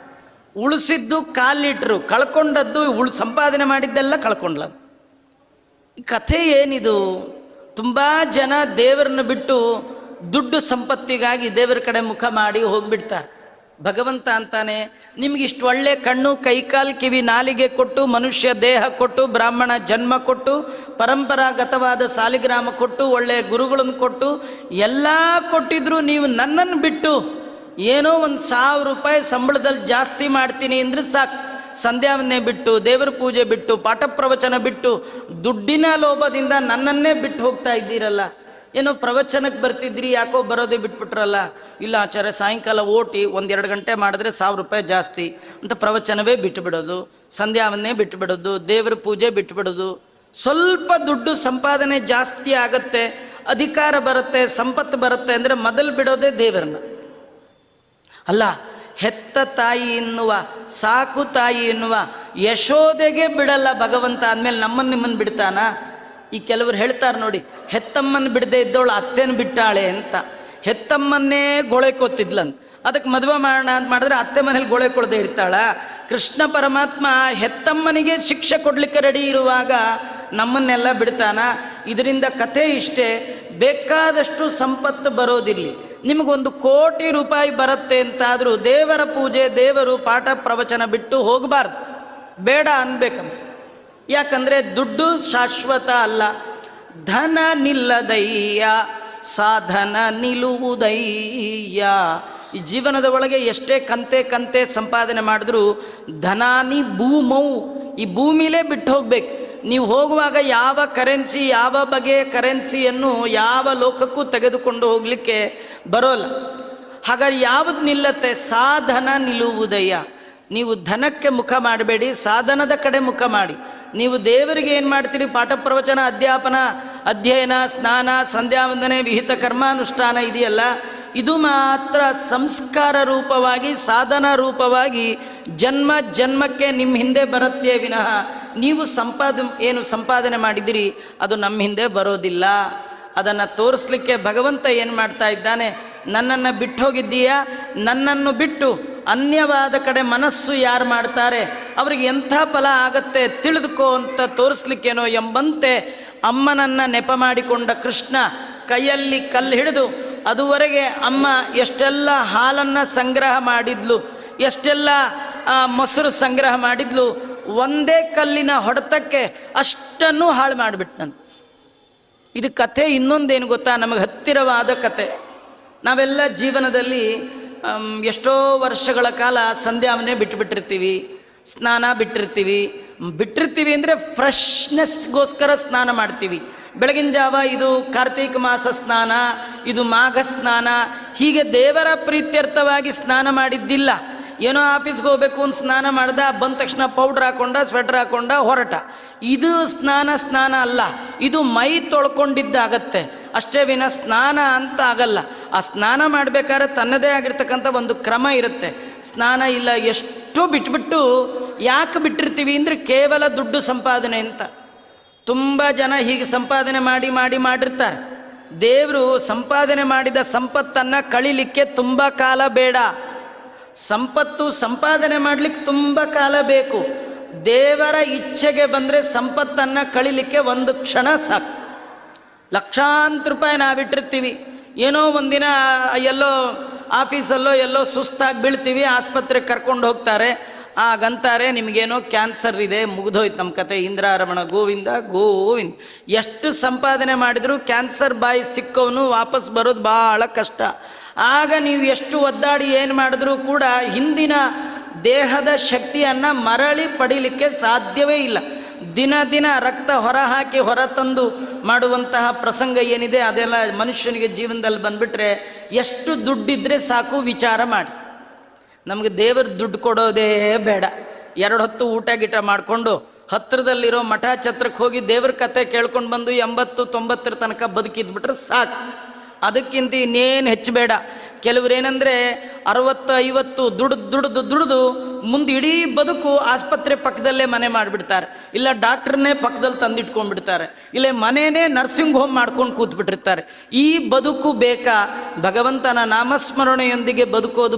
ಉಳಿಸಿದ್ದು 1/4 ಲೀಟ್ರು, ಕಳ್ಕೊಂಡದ್ದು ಸಂಪಾದನೆ ಮಾಡಿದ್ದೆಲ್ಲ ಕಳ್ಕೊಂಡ್ಲ. ಕಥೆ ಏನಿದು? ತುಂಬ ಜನ ದೇವರನ್ನು ಬಿಟ್ಟು ದುಡ್ಡು ಸಂಪತ್ತಿಗಾಗಿ ದೇವರ ಕಡೆ ಮುಖ ಮಾಡಿ ಹೋಗ್ಬಿಡ್ತಾರೆ. ಭಗವಂತ ಅಂತಾನೆ, ನಿಮ್ಗೆ ಇಷ್ಟು ಒಳ್ಳೆ ಕಣ್ಣು ಕೈಕಾಲು ಕಿವಿ ನಾಲಿಗೆ ಕೊಟ್ಟು, ಮನುಷ್ಯ ದೇಹ ಕೊಟ್ಟು, ಬ್ರಾಹ್ಮಣ ಜನ್ಮ ಕೊಟ್ಟು, ಪರಂಪರಾಗತವಾದ ಸಾಲಿಗ್ರಾಮ ಕೊಟ್ಟು, ಒಳ್ಳೆಯ ಗುರುಗಳನ್ನು ಕೊಟ್ಟು, ಎಲ್ಲ ಕೊಟ್ಟಿದ್ರು ನೀವು ನನ್ನನ್ನು ಬಿಟ್ಟು ಏನೋ ಒಂದು 1000 ರೂಪಾಯಿ ಸಂಬಳದಲ್ಲಿ ಜಾಸ್ತಿ ಮಾಡ್ತೀನಿ ಅಂದರೆ ಸಾಕು, ಸಂಧ್ಯಾವಂದನೆ ಬಿಟ್ಟು, ದೇವರ ಪೂಜೆ ಬಿಟ್ಟು, ಪಾಠ ಪ್ರವಚನ ಬಿಟ್ಟು, ದುಡ್ಡಿನ ಲೋಭದಿಂದ ನನ್ನನ್ನೇ ಬಿಟ್ಟು ಹೋಗ್ತಾ ಇದ್ದೀರಲ್ಲ. ಏನೋ ಪ್ರವಚನಕ್ಕೆ ಬರ್ತಿದ್ರಿ, ಯಾಕೋ ಬರೋದೇ ಬಿಟ್ಬಿಟ್ರಲ್ಲ. ಇಲ್ಲ ಆಚಾರ್ಯ, ಸಾಯಂಕಾಲ ಓಟಿ 1-2 ಗಂಟೆ ಮಾಡಿದ್ರೆ 1000 ರೂಪಾಯಿ ಜಾಸ್ತಿ ಅಂತ ಪ್ರವಚನವೇ ಬಿಟ್ಟುಬಿಡೋದು, ಸಂಧ್ಯಾವಂದನೆ ಬಿಟ್ಟುಬಿಡೋದು, ದೇವರ ಪೂಜೆ ಬಿಟ್ಟುಬಿಡೋದು. ಸ್ವಲ್ಪ ದುಡ್ಡು ಸಂಪಾದನೆ ಜಾಸ್ತಿ ಆಗತ್ತೆ, ಅಧಿಕಾರ ಬರುತ್ತೆ, ಸಂಪತ್ತು ಬರುತ್ತೆ ಅಂದರೆ ಮೊದಲು ಬಿಡೋದೇ ದೇವರನ್ನ ಅಲ್ಲ. ಹೆತ್ತ ತಾಯಿ ಎನ್ನುವ, ಸಾಕು ತಾಯಿ ಎನ್ನುವ ಯಶೋದೆಗೆ ಬಿಡಲ್ಲ ಭಗವಂತ ಅಂದಮೇಲೆ ನಿಮ್ಮನ್ನು ಬಿಡ್ತಾನ? ಈ ಕೆಲವರು ಹೇಳ್ತಾರೆ ನೋಡಿ, ಹೆತ್ತಮ್ಮನ ಬಿಡದೆ ಇದ್ದವಳು ಅತ್ತೆನ ಬಿಟ್ಟಾಳೆ ಅಂತ. ಹೆತ್ತಮ್ಮನ್ನೇ ಗೊಳೆಕೊತ್ತಿದ್ಲಂತ, ಅದಕ್ಕೆ ಮದುವೆ ಮಾಡೋಣ ಅಂತ ಮಾಡಿದ್ರೆ ಅತ್ತೆ ಮನೇಲಿ ಗೊಳೆಕೊಳ್ದೆ ಇರ್ತಾಳ? ಕೃಷ್ಣ ಪರಮಾತ್ಮ ಹೆತ್ತಮ್ಮನಿಗೆ ಶಿಕ್ಷೆ ಕೊಡ್ಲಿಕ್ಕೆ ರೆಡಿ ಇರುವಾಗ ನಮ್ಮನ್ನೆಲ್ಲ ಬಿಡ್ತಾನ? ಇದರಿಂದ ಕಥೆ ಇಷ್ಟೇ, ಬೇಕಾದಷ್ಟು ಸಂಪತ್ತು ಬರೋದಿರಲಿ, ನಿಮಗೊಂದು 1 ಕೋಟಿ ರೂಪಾಯಿ ಬರುತ್ತೆ ಅಂತಾದರೂ ದೇವರ ಪೂಜೆ, ದೇವರು ಪಾಠ ಪ್ರವಚನ ಬಿಟ್ಟು ಹೋಗಬಾರ್ದು, ಬೇಡ ಅನ್ಬೇಕಂತ. ಯಾಕಂದರೆ ದುಡ್ಡು ಶಾಶ್ವತ ಅಲ್ಲ. ಧನ ನಿಲ್ಲದಯ್ಯ ಸಾಧನ ನಿಲ್ಲುವುದಯ್ಯ. ಈ ಜೀವನದ ಒಳಗೆ ಎಷ್ಟೇ ಕಂತೆ ಸಂಪಾದನೆ ಮಾಡಿದ್ರೂ ಧನಾನಿ ಭೂಮೌ, ಈ ಭೂಮಿಲೇ ಬಿಟ್ಟು ಹೋಗ್ಬೇಕು. ನೀವು ಹೋಗುವಾಗ ಯಾವ ಕರೆನ್ಸಿ, ಯಾವ ಬಗೆಯ ಕರೆನ್ಸಿಯನ್ನು ಯಾವ ಲೋಕಕ್ಕೂ ತೆಗೆದುಕೊಂಡು ಹೋಗಲಿಕ್ಕೆ ಬರೋಲ್ಲ. ಹಾಗಾದ್ರೆ ಯಾವುದು ನಿಲ್ಲತ್ತೆ? ಸಾಧನ ನಿಲ್ಲುವುದಯ್ಯ. ನೀವು ಧನಕ್ಕೆ ಮುಖ ಮಾಡಬೇಡಿ, ಸಾಧನದ ಕಡೆ ಮುಖ ಮಾಡಿ. ನೀವು ದೇವರಿಗೆ ಏನು ಮಾಡ್ತೀರಿ? ಪಾಠ ಪ್ರವಚನ, ಅಧ್ಯಾಪನ, ಅಧ್ಯಯನ, ಸ್ನಾನ, ಸಂಧ್ಯಾವಂದನೆ, ವಿಹಿತ ಕರ್ಮಾನುಷ್ಠಾನ ಇದೆಯಲ್ಲ, ಇದು ಮಾತ್ರ ಸಂಸ್ಕಾರ ರೂಪವಾಗಿ, ಸಾಧನ ರೂಪವಾಗಿ ಜನ್ಮ ಜನ್ಮಕ್ಕೆ ನಿಮ್ಮ ಹಿಂದೆ ಬರುತ್ತೆ ವಿನಃ ನೀವು ಸಂಪಾದನೆ ಮಾಡಿದಿರಿ ಅದು ನಮ್ಮ ಹಿಂದೆ ಬರೋದಿಲ್ಲ. ಅದನ್ನು ತೋರಿಸ್ಲಿಕ್ಕೆ ಭಗವಂತ ಏನು ಮಾಡ್ತಾ ಇದ್ದಾನೆ? ನನ್ನನ್ನು ಬಿಟ್ಟು ಹೋಗಿದ್ದೀಯಾ, ನನ್ನನ್ನು ಬಿಟ್ಟು ಅನ್ಯವಾದ ಕಡೆ ಮನಸ್ಸು ಯಾರು ಮಾಡ್ತಾರೆ ಅವ್ರಿಗೆ ಎಂಥ ಫಲ ಆಗತ್ತೆ ತಿಳಿದುಕೋ ಅಂತ ತೋರಿಸ್ಲಿಕ್ಕೇನೋ ಎಂಬಂತೆ ಅಮ್ಮನನ್ನು ನೆಪ ಮಾಡಿಕೊಂಡ ಕೃಷ್ಣ ಕೈಯಲ್ಲಿ ಕಲ್ಲು ಹಿಡಿದು, ಅದುವರೆಗೆ ಅಮ್ಮ ಎಷ್ಟೆಲ್ಲ ಹಾಲನ್ನು ಸಂಗ್ರಹ ಮಾಡಿದ್ಲು, ಎಷ್ಟೆಲ್ಲ ಮೊಸರು ಸಂಗ್ರಹ ಮಾಡಿದ್ಲು, ಒಂದೇ ಕಲ್ಲಿನ ಹೊಡೆತಕ್ಕೆ ಅಷ್ಟನ್ನು ಹಾಳು ಮಾಡಿಬಿಟ್ನಂತ. ಇದು ಕಥೆ ಇನ್ನೊಂದೇನು ಗೊತ್ತಾ? ನಮಗೆ ಹತ್ತಿರವಾದ ಕತೆ. ನಾವೆಲ್ಲ ಜೀವನದಲ್ಲಿ ಎಷ್ಟೋ ವರ್ಷಗಳ ಕಾಲ ಸಂಧ್ಯಾವನೆ ಬಿಟ್ಟಿರ್ತೀವಿ, ಸ್ನಾನ ಬಿಟ್ಟಿರ್ತೀವಿ ಅಂದರೆ ಫ್ರೆಶ್ನೆಸ್ಗೋಸ್ಕರ ಸ್ನಾನ ಮಾಡ್ತೀವಿ. ಬೆಳಗಿನ ಜಾವ ಇದು ಕಾರ್ತೀಕ ಮಾಸ ಸ್ನಾನ, ಇದು ಮಾಘ ಸ್ನಾನ, ಹೀಗೆ ದೇವರ ಪ್ರೀತ್ಯರ್ಥವಾಗಿ ಸ್ನಾನ ಮಾಡಿದ್ದಿಲ್ಲ. ಏನೋ ಆಫೀಸ್ಗೆ ಹೋಗ್ಬೇಕು ಅಂತ ಸ್ನಾನ ಮಾಡ್ದ, ಬಂದ ತಕ್ಷಣ ಪೌಡ್ರ್ ಹಾಕೊಂಡ, ಸ್ವೆಟರ್ ಹಾಕೊಂಡ, ಹೊರಟ. ಇದು ಸ್ನಾನ ಅಲ್ಲ, ಇದು ಮೈ ತೊಳ್ಕೊಂಡಿದ್ದಾಗತ್ತೆ ಅಷ್ಟೇ ವಿನ ಸ್ನಾನ ಅಂತ ಆಗಲ್ಲ. ಆ ಸ್ನಾನ ಮಾಡಬೇಕಾದ್ರೆ ತನ್ನದೇ ಆಗಿರ್ತಕ್ಕಂಥ ಒಂದು ಕ್ರಮ ಇರುತ್ತೆ. ಸ್ನಾನ ಇಲ್ಲ, ಎಷ್ಟು ಬಿಟ್ಬಿಟ್ಟು ಯಾಕೆ ಬಿಟ್ಟಿರ್ತೀವಿ ಅಂದರೆ ಕೇವಲ ದುಡ್ಡು ಸಂಪಾದನೆ ಅಂತ. ತುಂಬ ಜನ ಹೀಗೆ ಸಂಪಾದನೆ ಮಾಡಿರ್ತಾರೆ. ದೇವರು ಸಂಪಾದನೆ ಮಾಡಿದ ಸಂಪತ್ತನ್ನು ಕಳಿಲಿಕ್ಕೆ ತುಂಬ ಕಾಲ ಬೇಡ. ಸಂಪಾದನೆ ಮಾಡಲಿಕ್ಕೆ ತುಂಬ ಕಾಲ ಬೇಕು. ದೇವರ ಇಚ್ಛೆಗೆ ಬಂದರೆ ಸಂಪತ್ತನ್ನು ಕಳಿಲಿಕ್ಕೆ ಒಂದು ಕ್ಷಣ ಸಾಕು. ಲಕ್ಷಾಂತರ ರೂಪಾಯಿ ನಾವಿಟ್ಟಿರ್ತೀವಿ, ಏನೋ ಒಂದಿನ ಎಲ್ಲೋ ಆಫೀಸಲ್ಲೋ ಎಲ್ಲೋ ಸುಸ್ತಾಗಿ ಬೀಳ್ತೀವಿ, ಆಸ್ಪತ್ರೆಗೆ ಕರ್ಕೊಂಡು ಹೋಗ್ತಾರೆ. ಆಗಂತಾರೆ ನಿಮಗೇನೋ ಕ್ಯಾನ್ಸರ್ ಇದೆ, ಮುಗಿದೋಯ್ತು ನಮ್ಮ ಕತೆ, ಇಂದ್ರಾರಮಣ ಗೋವಿಂದ ಗೋವಿಂದ. ಎಷ್ಟು ಸಂಪಾದನೆ ಮಾಡಿದರೂ ಕ್ಯಾನ್ಸರ್ ಬಾಯಿ ಸಿಕ್ಕವನು ವಾಪಸ್ ಬರೋದು ಭಾಳ ಕಷ್ಟ. ಆಗ ನೀವು ಎಷ್ಟು ಒದ್ದಾಡಿ ಏನು ಮಾಡಿದ್ರೂ ಕೂಡ ಹಿಂದಿನ ದೇಹದ ಶಕ್ತಿಯನ್ನು ಮರಳಿ ಪಡೀಲಿಕ್ಕೆ ಸಾಧ್ಯವೇ ಇಲ್ಲ. ದಿನ ರಕ್ತ ಹೊರ ತಂದು ಮಾಡುವಂತಹ ಪ್ರಸಂಗ ಏನಿದೆ ಅದೆಲ್ಲ ಮನುಷ್ಯನಿಗೆ ಜೀವನದಲ್ಲಿ ಬಂದುಬಿಟ್ರೆ ಎಷ್ಟು ದುಡ್ಡಿದ್ರೆ ಸಾಕು ವಿಚಾರ ಮಾಡಿ. ನಮಗೆ ದೇವರು ದುಡ್ಡು ಕೊಡೋದೇ ಬೇಡ. 2 ಹೊತ್ತು ಊಟ ಗೀಟ ಮಾಡಿಕೊಂಡು ಹತ್ತಿರದಲ್ಲಿರೋ ಮಠ ಛತ್ರಕ್ಕೆ ಹೋಗಿ ದೇವ್ರ ಕತೆ ಕೇಳ್ಕೊಂಡು ಬಂದು 80-90 ತನಕ ಬದುಕಿದ್ಬಿಟ್ರೆ ಸಾಕು. ಅದಕ್ಕಿಂತ ಇನ್ನೇನು ಹೆಚ್ಚು ಬೇಡ. ಕೆಲವರೇನೆಂದರೆ 60-50 ದುಡಿದು ಮುಂದೆ ಇಡೀ ಬದುಕು ಆಸ್ಪತ್ರೆ ಪಕ್ಕದಲ್ಲೇ ಮನೆ ಮಾಡಿಬಿಡ್ತಾರೆ, ಇಲ್ಲ ಡಾಕ್ಟ್ರನ್ನೇ ಪಕ್ಕದಲ್ಲಿ ತಂದಿಟ್ಕೊಂಡ್ಬಿಡ್ತಾರೆ, ಇಲ್ಲ ಮನೆಯೇ ನರ್ಸಿಂಗ್ ಹೋಮ್ ಮಾಡ್ಕೊಂಡು ಕೂತ್ಬಿಟ್ಟಿರ್ತಾರೆ. ಈ ಬದುಕು ಬೇಕಾ? ಭಗವಂತನ ನಾಮಸ್ಮರಣೆಯೊಂದಿಗೆ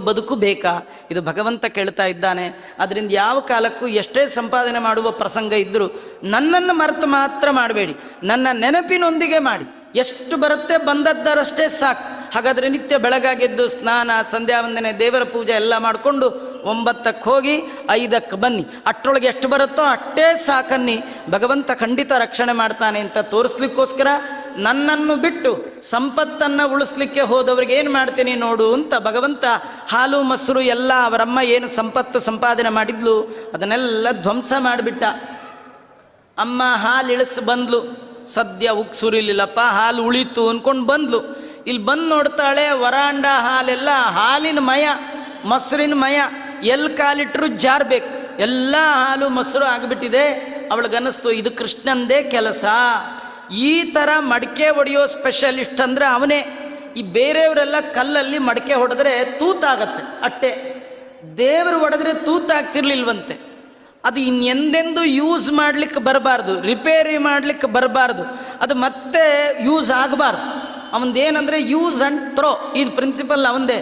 ಬದುಕು ಬೇಕಾ? ಇದು ಭಗವಂತ ಕೇಳ್ತಾ ಇದ್ದಾನೆ. ಅದರಿಂದ ಯಾವ ಕಾಲಕ್ಕೂ ಎಷ್ಟೇ ಸಂಪಾದನೆ ಮಾಡುವ ಪ್ರಸಂಗ ಇದ್ದರೂ ನನ್ನನ್ನು ಮರೆತು ಮಾತ್ರ ಮಾಡಬೇಡಿ, ನನ್ನ ನೆನಪಿನೊಂದಿಗೆ ಮಾಡಿ. ಎಷ್ಟು ಬರುತ್ತೆ ಬಂದದ್ದರಷ್ಟೇ ಸಾಕು. ಹಾಗಾದರೆ ನಿತ್ಯ ಬೆಳಗಾಗೆದ್ದು ಸ್ನಾನ, ಸಂಧ್ಯಾವಂದನೆ, ದೇವರ ಪೂಜೆ ಎಲ್ಲ ಮಾಡಿಕೊಂಡು 9ಕ್ಕೆ ಹೋಗಿ 5ಕ್ಕೆ ಬನ್ನಿ. ಅಷ್ಟರೊಳಗೆ ಎಷ್ಟು ಬರುತ್ತೋ ಅಷ್ಟೇ ಸಾಕನ್ನಿ. ಭಗವಂತ ಖಂಡಿತ ರಕ್ಷಣೆ ಮಾಡ್ತಾನೆ ಅಂತ ತೋರಿಸ್ಲಿಕ್ಕೋಸ್ಕರ ನನ್ನನ್ನು ಬಿಟ್ಟು ಸಂಪತ್ತನ್ನು ಉಳಿಸ್ಲಿಕ್ಕೆ ಹೋದವ್ರಿಗೆ ಏನು ಮಾಡ್ತೀನಿ ನೋಡು ಅಂತ ಭಗವಂತ ಹಾಲು ಮೊಸರು ಎಲ್ಲ ಅವರಮ್ಮ ಏನು ಸಂಪತ್ತು ಸಂಪಾದನೆ ಮಾಡಿದ್ಲು ಅದನ್ನೆಲ್ಲ ಧ್ವಂಸ ಮಾಡಿಬಿಟ್ಟ. ಅಮ್ಮ ಹಾಲು ಇಳಿಸಿ ಬಂದ್ಲು, ಸದ್ಯ ಉಕ್ಸುರಿಲಿಲ್ಲಪ್ಪ, ಹಾಲು ಉಳಿತು ಅಂದ್ಕೊಂಡು ಬಂದ್ಲು. ಇಲ್ಲಿ ಬಂದು ನೋಡ್ತಾಳೆ ವರಾಂಡ ಹಾಲೆಲ್ಲ ಹಾಲಿನ ಮಯ, ಮೊಸರಿನ ಮಯ, ಎಲ್ಲಿ ಕಾಲಿಟ್ಟರು ಜಾರಬೇಕು, ಎಲ್ಲ ಹಾಲು ಮೊಸರು ಆಗಿಬಿಟ್ಟಿದೆ. ಅವಳಿಗನ್ನಿಸ್ತು ಇದು ಕೃಷ್ಣಂದೇ ಕೆಲಸ. ಈ ಥರ ಮಡಿಕೆ ಹೊಡೆಯೋ ಸ್ಪೆಷಲಿಸ್ಟ್ ಅಂದರೆ ಅವನೇ. ಈ ಬೇರೆಯವರೆಲ್ಲ ಕಲ್ಲಲ್ಲಿ ಮಡಿಕೆ ಹೊಡೆದ್ರೆ ತೂತಾಗತ್ತೆ ಅಟ್ಟೆ, ದೇವರು ಹೊಡೆದ್ರೆ ತೂತಾಗ್ತಿರ್ಲಿಲ್ವಂತೆ. ಅದು ಇನ್ನೆಂದೆಂದು ಯೂಸ್ ಮಾಡಲಿಕ್ಕೆ ಬರಬಾರ್ದು, ರಿಪೇರಿ ಮಾಡಲಿಕ್ಕೆ ಬರಬಾರ್ದು, ಅದು ಮತ್ತೆ ಯೂಸ್ ಆಗಬಾರ್ದು. ಅವನದೇನಂದರೆ ಯೂಸ್ ಆ್ಯಂಡ್ ಥ್ರೋ, ಇದು ಪ್ರಿನ್ಸಿಪಲ್ ಅವಂದೇ.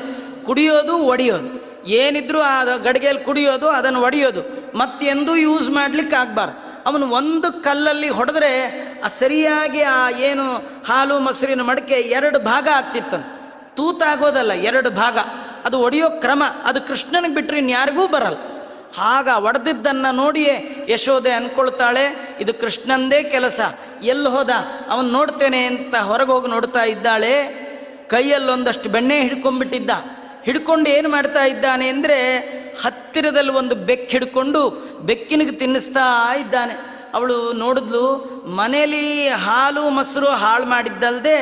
ಕುಡಿಯೋದು ಒಡೆಯೋದು, ಏನಿದ್ರು ಆ ಗಡಿಗೆಯಲ್ಲಿ ಕುಡಿಯೋದು, ಅದನ್ನು ಒಡೆಯೋದು, ಮತ್ತೆಂದೂ ಯೂಸ್ ಮಾಡಲಿಕ್ಕೆ ಆಗಬಾರ್ದು. ಅವನು ಒಂದು ಕಲ್ಲಲ್ಲಿ ಹೊಡೆದ್ರೆ ಆ ಸರಿಯಾಗಿ ಆ ಏನು ಹಾಲು ಮೊಸರಿನ ಮಡಿಕೆ 2 ಭಾಗ ಆಗ್ತಿತ್ತಂತ. ತೂತಾಗೋದಲ್ಲ, 2 ಭಾಗ. ಅದು ಒಡೆಯೋ ಕ್ರಮ ಅದು ಕೃಷ್ಣನಿಗೆ ಬಿಟ್ಟರೆ ಇನ್ಯಾರಿಗೂ ಬರಲ್ಲ. ಆಗ ಒಡೆದಿದ್ದನ್ನು ನೋಡಿಯೇ ಯಶೋದೆ ಅಂದ್ಕೊಳ್ತಾಳೆ ಇದು ಕೃಷ್ಣಂದೇ ಕೆಲಸ. ಎಲ್ಲಿ ಹೋದ ಅವನು ನೋಡ್ತೇನೆ ಅಂತ ಹೊರಗೆ ಹೋಗಿ ನೋಡ್ತಾ ಇದ್ದಾಳೆ. ಕೈಯಲ್ಲೊಂದಷ್ಟು ಬೆಣ್ಣೆ ಹಿಡ್ಕೊಂಡ್ಬಿಟ್ಟಿದ್ದ. ಹಿಡ್ಕೊಂಡು ಏನು ಮಾಡ್ತಾ ಇದ್ದಾನೆ ಅಂದರೆ ಹತ್ತಿರದಲ್ಲಿ ಒಂದು ಬೆಕ್ಕು ಹಿಡ್ಕೊಂಡು ಬೆಕ್ಕಿನಿಗೆ ತಿನ್ನಿಸ್ತಾ ಇದ್ದಾನೆ. ಅವಳು ನೋಡಿದ್ಲು, ಮನೇಲಿ ಹಾಲು ಮೊಸರು ಹಾಳು ಮಾಡಿದ್ದಲ್ದೆ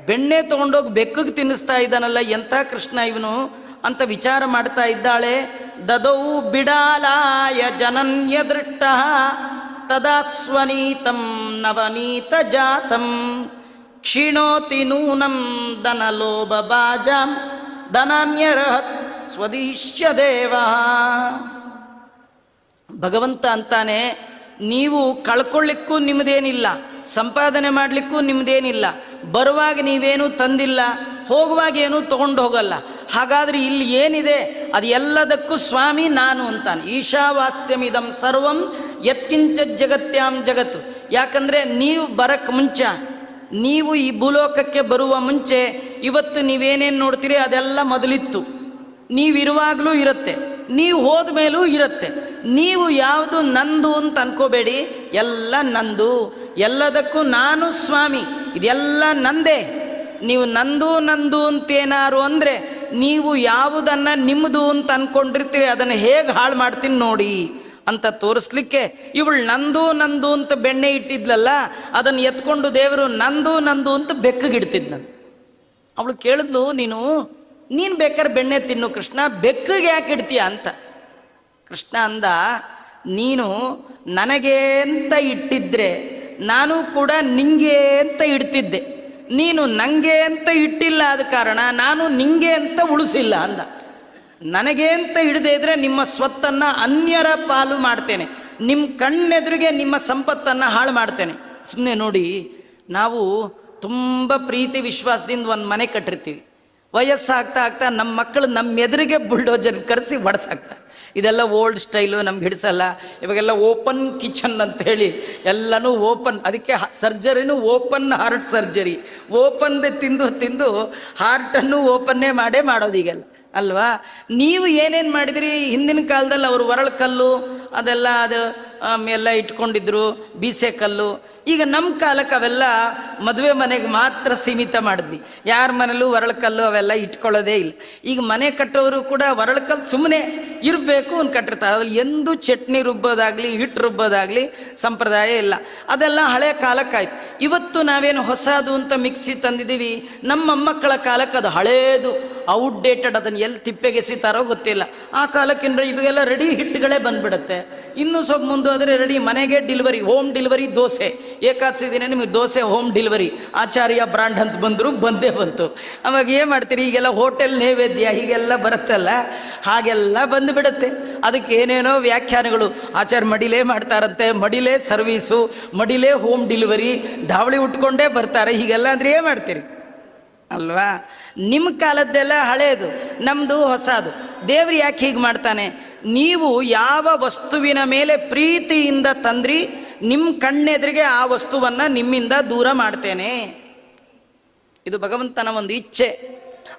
ಬೆಣ್ಣೆ ತೊಗೊಂಡೋಗಿ ಬೆಕ್ಕಿಗೆ ತಿನ್ನಿಸ್ತಾ ಇದ್ದಾನಲ್ಲ, ಎಂಥ ಕೃಷ್ಣ ಇವನು ಅಂತ ವಿಚಾರ ಮಾಡ್ತಾ ಇದ್ದಾಳೆ. ದದೌ ಬಿಡಾಲಾಯ ಜನನ್ಯ ದೃಷ್ಟ ತದಾ ಸ್ವನೀತಂ ನವನೀತ ಜಾತಂ ಕ್ಷೀಣೋತಿ ನೂನಂ ದನಲೋಭ ಬಾಜಾಂ ಧನಾನ್ಯರಹತ್ ಸ್ವದೀಶ್ಯ ದೇವ. ಭಗವಂತ ಅಂತಾನೆ, ನೀವು ಕಳ್ಕೊಳ್ಳಿಕ್ಕೂ ನಿಮ್ಮದೇನಿಲ್ಲ, ಸಂಪಾದನೆ ಮಾಡಲಿಕ್ಕೂ ನಿಮ್ಮದೇನಿಲ್ಲ, ಬರುವಾಗ ನೀವೇನೂ ತಂದಿಲ್ಲ, ಹೋಗುವಾಗ ಏನೂ ತೊಗೊಂಡು ಹೋಗಲ್ಲ. ಹಾಗಾದರೆ ಇಲ್ಲಿ ಏನಿದೆ ಅದು ಎಲ್ಲದಕ್ಕೂ ಸ್ವಾಮಿ ನಾನು ಅಂತಾನೆ. ಈಶಾವಾಸ್ಯಮಿದಂ ಸರ್ವಂ ಯತ್ಕಿಂಚ ಜಗತ್ಯಾಂ ಜಗತ್ತು. ಯಾಕಂದರೆ ನೀವು ಬರಕ್ಕೆ ಮುಂಚೆ, ನೀವು ಈ ಭೂಲೋಕಕ್ಕೆ ಬರುವ ಮುಂಚೆ ಇವತ್ತು ನೀವೇನೇನು ನೋಡ್ತೀರಿ ಅದೆಲ್ಲ ಮೊದಲಿತ್ತು. ನೀವಿರುವಾಗಲೂ ಇರುತ್ತೆ, ನೀವು ಹೋದ ಮೇಲೂ ಇರುತ್ತೆ. ನೀವು ಯಾವುದು ನಂದು ಅಂತ ಅನ್ಕೋಬೇಡಿ, ಎಲ್ಲ ನಂದು, ಎಲ್ಲದಕ್ಕೂ ನಾನು ಸ್ವಾಮಿ, ಇದೆಲ್ಲ ನಂದೇ. ನೀವು ನಂದು ನಂದು ಅಂತೇನಾರು ಅಂದರೆ ನೀವು ಯಾವುದನ್ನು ನಿಮ್ಮದು ಅಂತ ಅಂದ್ಕೊಂಡಿರ್ತೀರಿ ಅದನ್ನು ಹೇಗೆ ಹಾಳು ಮಾಡ್ತೀನಿ ನೋಡಿ ಅಂತ ತೋರಿಸ್ಲಿಕ್ಕೆ ಇವಳು ನಂದು ನಂದು ಅಂತ ಬೆಣ್ಣೆ ಇಟ್ಟಿದ್ಲಲ್ಲ, ಅದನ್ನು ಎತ್ಕೊಂಡು ದೇವರು ನಂದು ನಂದು ಅಂತ ಬೆಕ್ಕಗಿಡ್ತಿದ್ನ. ಅವಳು ಕೇಳಿದ್ಲು, ನೀನು ಬೇಕಾದ್ರೆ ಬೆಣ್ಣೆ ತಿನ್ನು ಕೃಷ್ಣ, ಬೆಕ್ಕಗೆ ಯಾಕೆ ಇಡ್ತೀಯ ಅಂತ. ಕೃಷ್ಣ ಅಂದ, ನೀನು ನನಗೆ ಅಂತ ಇಟ್ಟಿದ್ರೆ ನಾನು ಕೂಡ ನಿಂಗೆ ಅಂತ ಇಡ್ತಿದ್ದೆ, ನೀನು ನನಗೆ ಅಂತ ಇಟ್ಟಿಲ್ಲ, ಆದ ಕಾರಣ ನಾನು ನಿಂಗೆ ಅಂತ ಉಳಿಸಿಲ್ಲ ಅಂದ. ನನಗೆ ಅಂತ ಇಡದೇ ಇದ್ರೆ ನಿಮ್ಮ ಸ್ವತ್ತನ್ನು ಅನ್ಯರ ಪಾಲು ಮಾಡ್ತೇನೆ, ನಿಮ್ಮ ಕಣ್ಣೆದುರಿಗೆ ನಿಮ್ಮ ಸಂಪತ್ತನ್ನು ಹಾಳು ಮಾಡ್ತೇನೆ. ಸುಮ್ಮನೆ ನೋಡಿ, ನಾವು ತುಂಬ ಪ್ರೀತಿ ವಿಶ್ವಾಸದಿಂದ ಒಂದು ಮನೆ ಕಟ್ಟಿರ್ತೀವಿ, ವಯಸ್ಸಾಗ್ತಾ ಆಗ್ತಾ ನಮ್ಮ ಮಕ್ಕಳು ನಮ್ಮ ಎದುರಿಗೆ ಬುಲ್ಡೋಜರ್ ಕರೆಸಿ ಹೊಡೆಸಾಕ್ತಾರೆ. ಇದೆಲ್ಲ ಓಲ್ಡ್ ಸ್ಟೈಲು, ನಮ್ಗೆ ಹಿಡಿಸಲ್ಲ. ಇವಾಗೆಲ್ಲ ಓಪನ್ ಕಿಚನ್ ಅಂತ ಹೇಳಿ ಎಲ್ಲನೂ ಓಪನ್, ಅದಕ್ಕೆ ಸರ್ಜರಿನೂ ಓಪನ್ ಹಾರ್ಟ್ ಸರ್ಜರಿ. ಓಪನ್ದೆ ತಿಂದು ತಿಂದು ಹಾರ್ಟನ್ನು ಓಪನ್ನೇ ಮಾಡೋದು ಈಗೆಲ್ಲ ಅಲ್ವಾ. ನೀವು ಏನೇನು ಮಾಡಿದಿರಿ ಹಿಂದಿನ ಕಾಲದಲ್ಲಿ, ಅವರು ಒರಳು ಕಲ್ಲು ಅದೆಲ್ಲ ಅದು ಎಲ್ಲ ಇಟ್ಕೊಂಡಿದ್ರು, ಬೀಸೆ ಕಲ್ಲು. ಈಗ ನಮ್ಮ ಕಾಲಕ್ಕೆ ಅವೆಲ್ಲ ಮದುವೆ ಮನೆಗೆ ಮಾತ್ರ ಸೀಮಿತ ಮಾಡಿದ್ವಿ, ಯಾರ ಮನೇಲೂ ಒರಳಕಲ್ಲು ಅವೆಲ್ಲ ಇಟ್ಕೊಳ್ಳೋದೇ ಇಲ್ಲ. ಈಗ ಮನೆ ಕಟ್ಟೋರು ಕೂಡ ಒರಳಕಲ್ಲು ಸುಮ್ಮನೆ ಇರಬೇಕು ಅಂತ ಕಟ್ಟಿರ್ತಾರೆ, ಅದ್ರಲ್ಲಿ ಎಂದೂ ಚಟ್ನಿ ರುಬ್ಬೋದಾಗಲಿ ಹಿಟ್ಟು ರುಬ್ಬೋದಾಗಲಿ ಸಂಪ್ರದಾಯ ಇಲ್ಲ. ಅದೆಲ್ಲ ಹಳೆ ಕಾಲಕ್ಕಾಯ್ತು. ಇವತ್ತು ನಾವೇನು ಹೊಸದು ಅಂತ ಮಿಕ್ಸಿ ತಂದಿದ್ದೀವಿ, ನಮ್ಮ ಮೊಮ್ಮಕ್ಕಳ ಕಾಲಕ್ಕೆ ಅದು ಹಳೇದು, ಔಟ್ಡೇಟೆಡ್, ಅದನ್ನು ಎಲ್ಲಿ ತಿಪ್ಪೆಗೆಸಿತಾರೋ ಗೊತ್ತಿಲ್ಲ. ಆ ಕಾಲಕ್ಕಿಂತ ಇವಾಗೆಲ್ಲ ರೆಡಿ ಹಿಟ್ಟುಗಳೇ ಬಂದ್ಬಿಡುತ್ತೆ. ಇನ್ನೂ ಸ್ವಲ್ಪ ಮುಂದೋದ್ರೆ ರೆಡಿ ಮನೆಗೆ delivery, home delivery dosa. Ekadashi ದಿನ ನಿಮಗೆ ದೋಸೆ ಹೋಮ್ ಡೆಲಿವರಿ, ಆಚಾರ್ಯ ಬ್ರಾಂಡ್ ಅಂತ ಬಂದೇ ಬಂತು. ಅವಾಗ ಏನು ಮಾಡ್ತೀರಿ, ಈಗೆಲ್ಲ ಹೋಟೆಲ್ ನೈವೇದ್ಯ ಹೀಗೆಲ್ಲ ಬರುತ್ತಲ್ಲ, ಹಾಗೆಲ್ಲ ಬಂದುಬಿಡುತ್ತೆ. ಅದಕ್ಕೆ ಏನೇನೋ ವ್ಯಾಖ್ಯಾನಗಳು, ಆಚಾರ್ಯ ಮಡಿಲೇ ಮಾಡ್ತಾರಂತೆ, ಮಡಿಲೇ ಸರ್ವೀಸು, ಮಡಿಲೇ ಹೋಮ್ ಡೆಲಿವರಿ, ಧಾವಳಿ ಉಟ್ಕೊಂಡೇ ಬರ್ತಾರೆ, ಹೀಗೆಲ್ಲ ಅಂದರೆ ಏನು ಮಾಡ್ತೀರಿ ಅಲ್ವಾ. ನಿಮ್ಮ ಕಾಲದ್ದೆಲ್ಲ ಹಳೇದು, ನಮ್ಮದು ಹೊಸದು. ದೇವ್ರು ಯಾಕೆ ಹೀಗೆ ಮಾಡ್ತಾನೆ, ನೀವು ಯಾವ ವಸ್ತುವಿನ ಮೇಲೆ ಪ್ರೀತಿಯಿಂದ ತಂದ್ರಿ, ನಿಮ್ಮ ಕಣ್ಣೆದುರಿಗೆ ಆ ವಸ್ತುವನ್ನು ನಿಮ್ಮಿಂದ ದೂರ ಮಾಡ್ತೇನೆ. ಇದು ಭಗವಂತನ ಒಂದು ಇಚ್ಛೆ.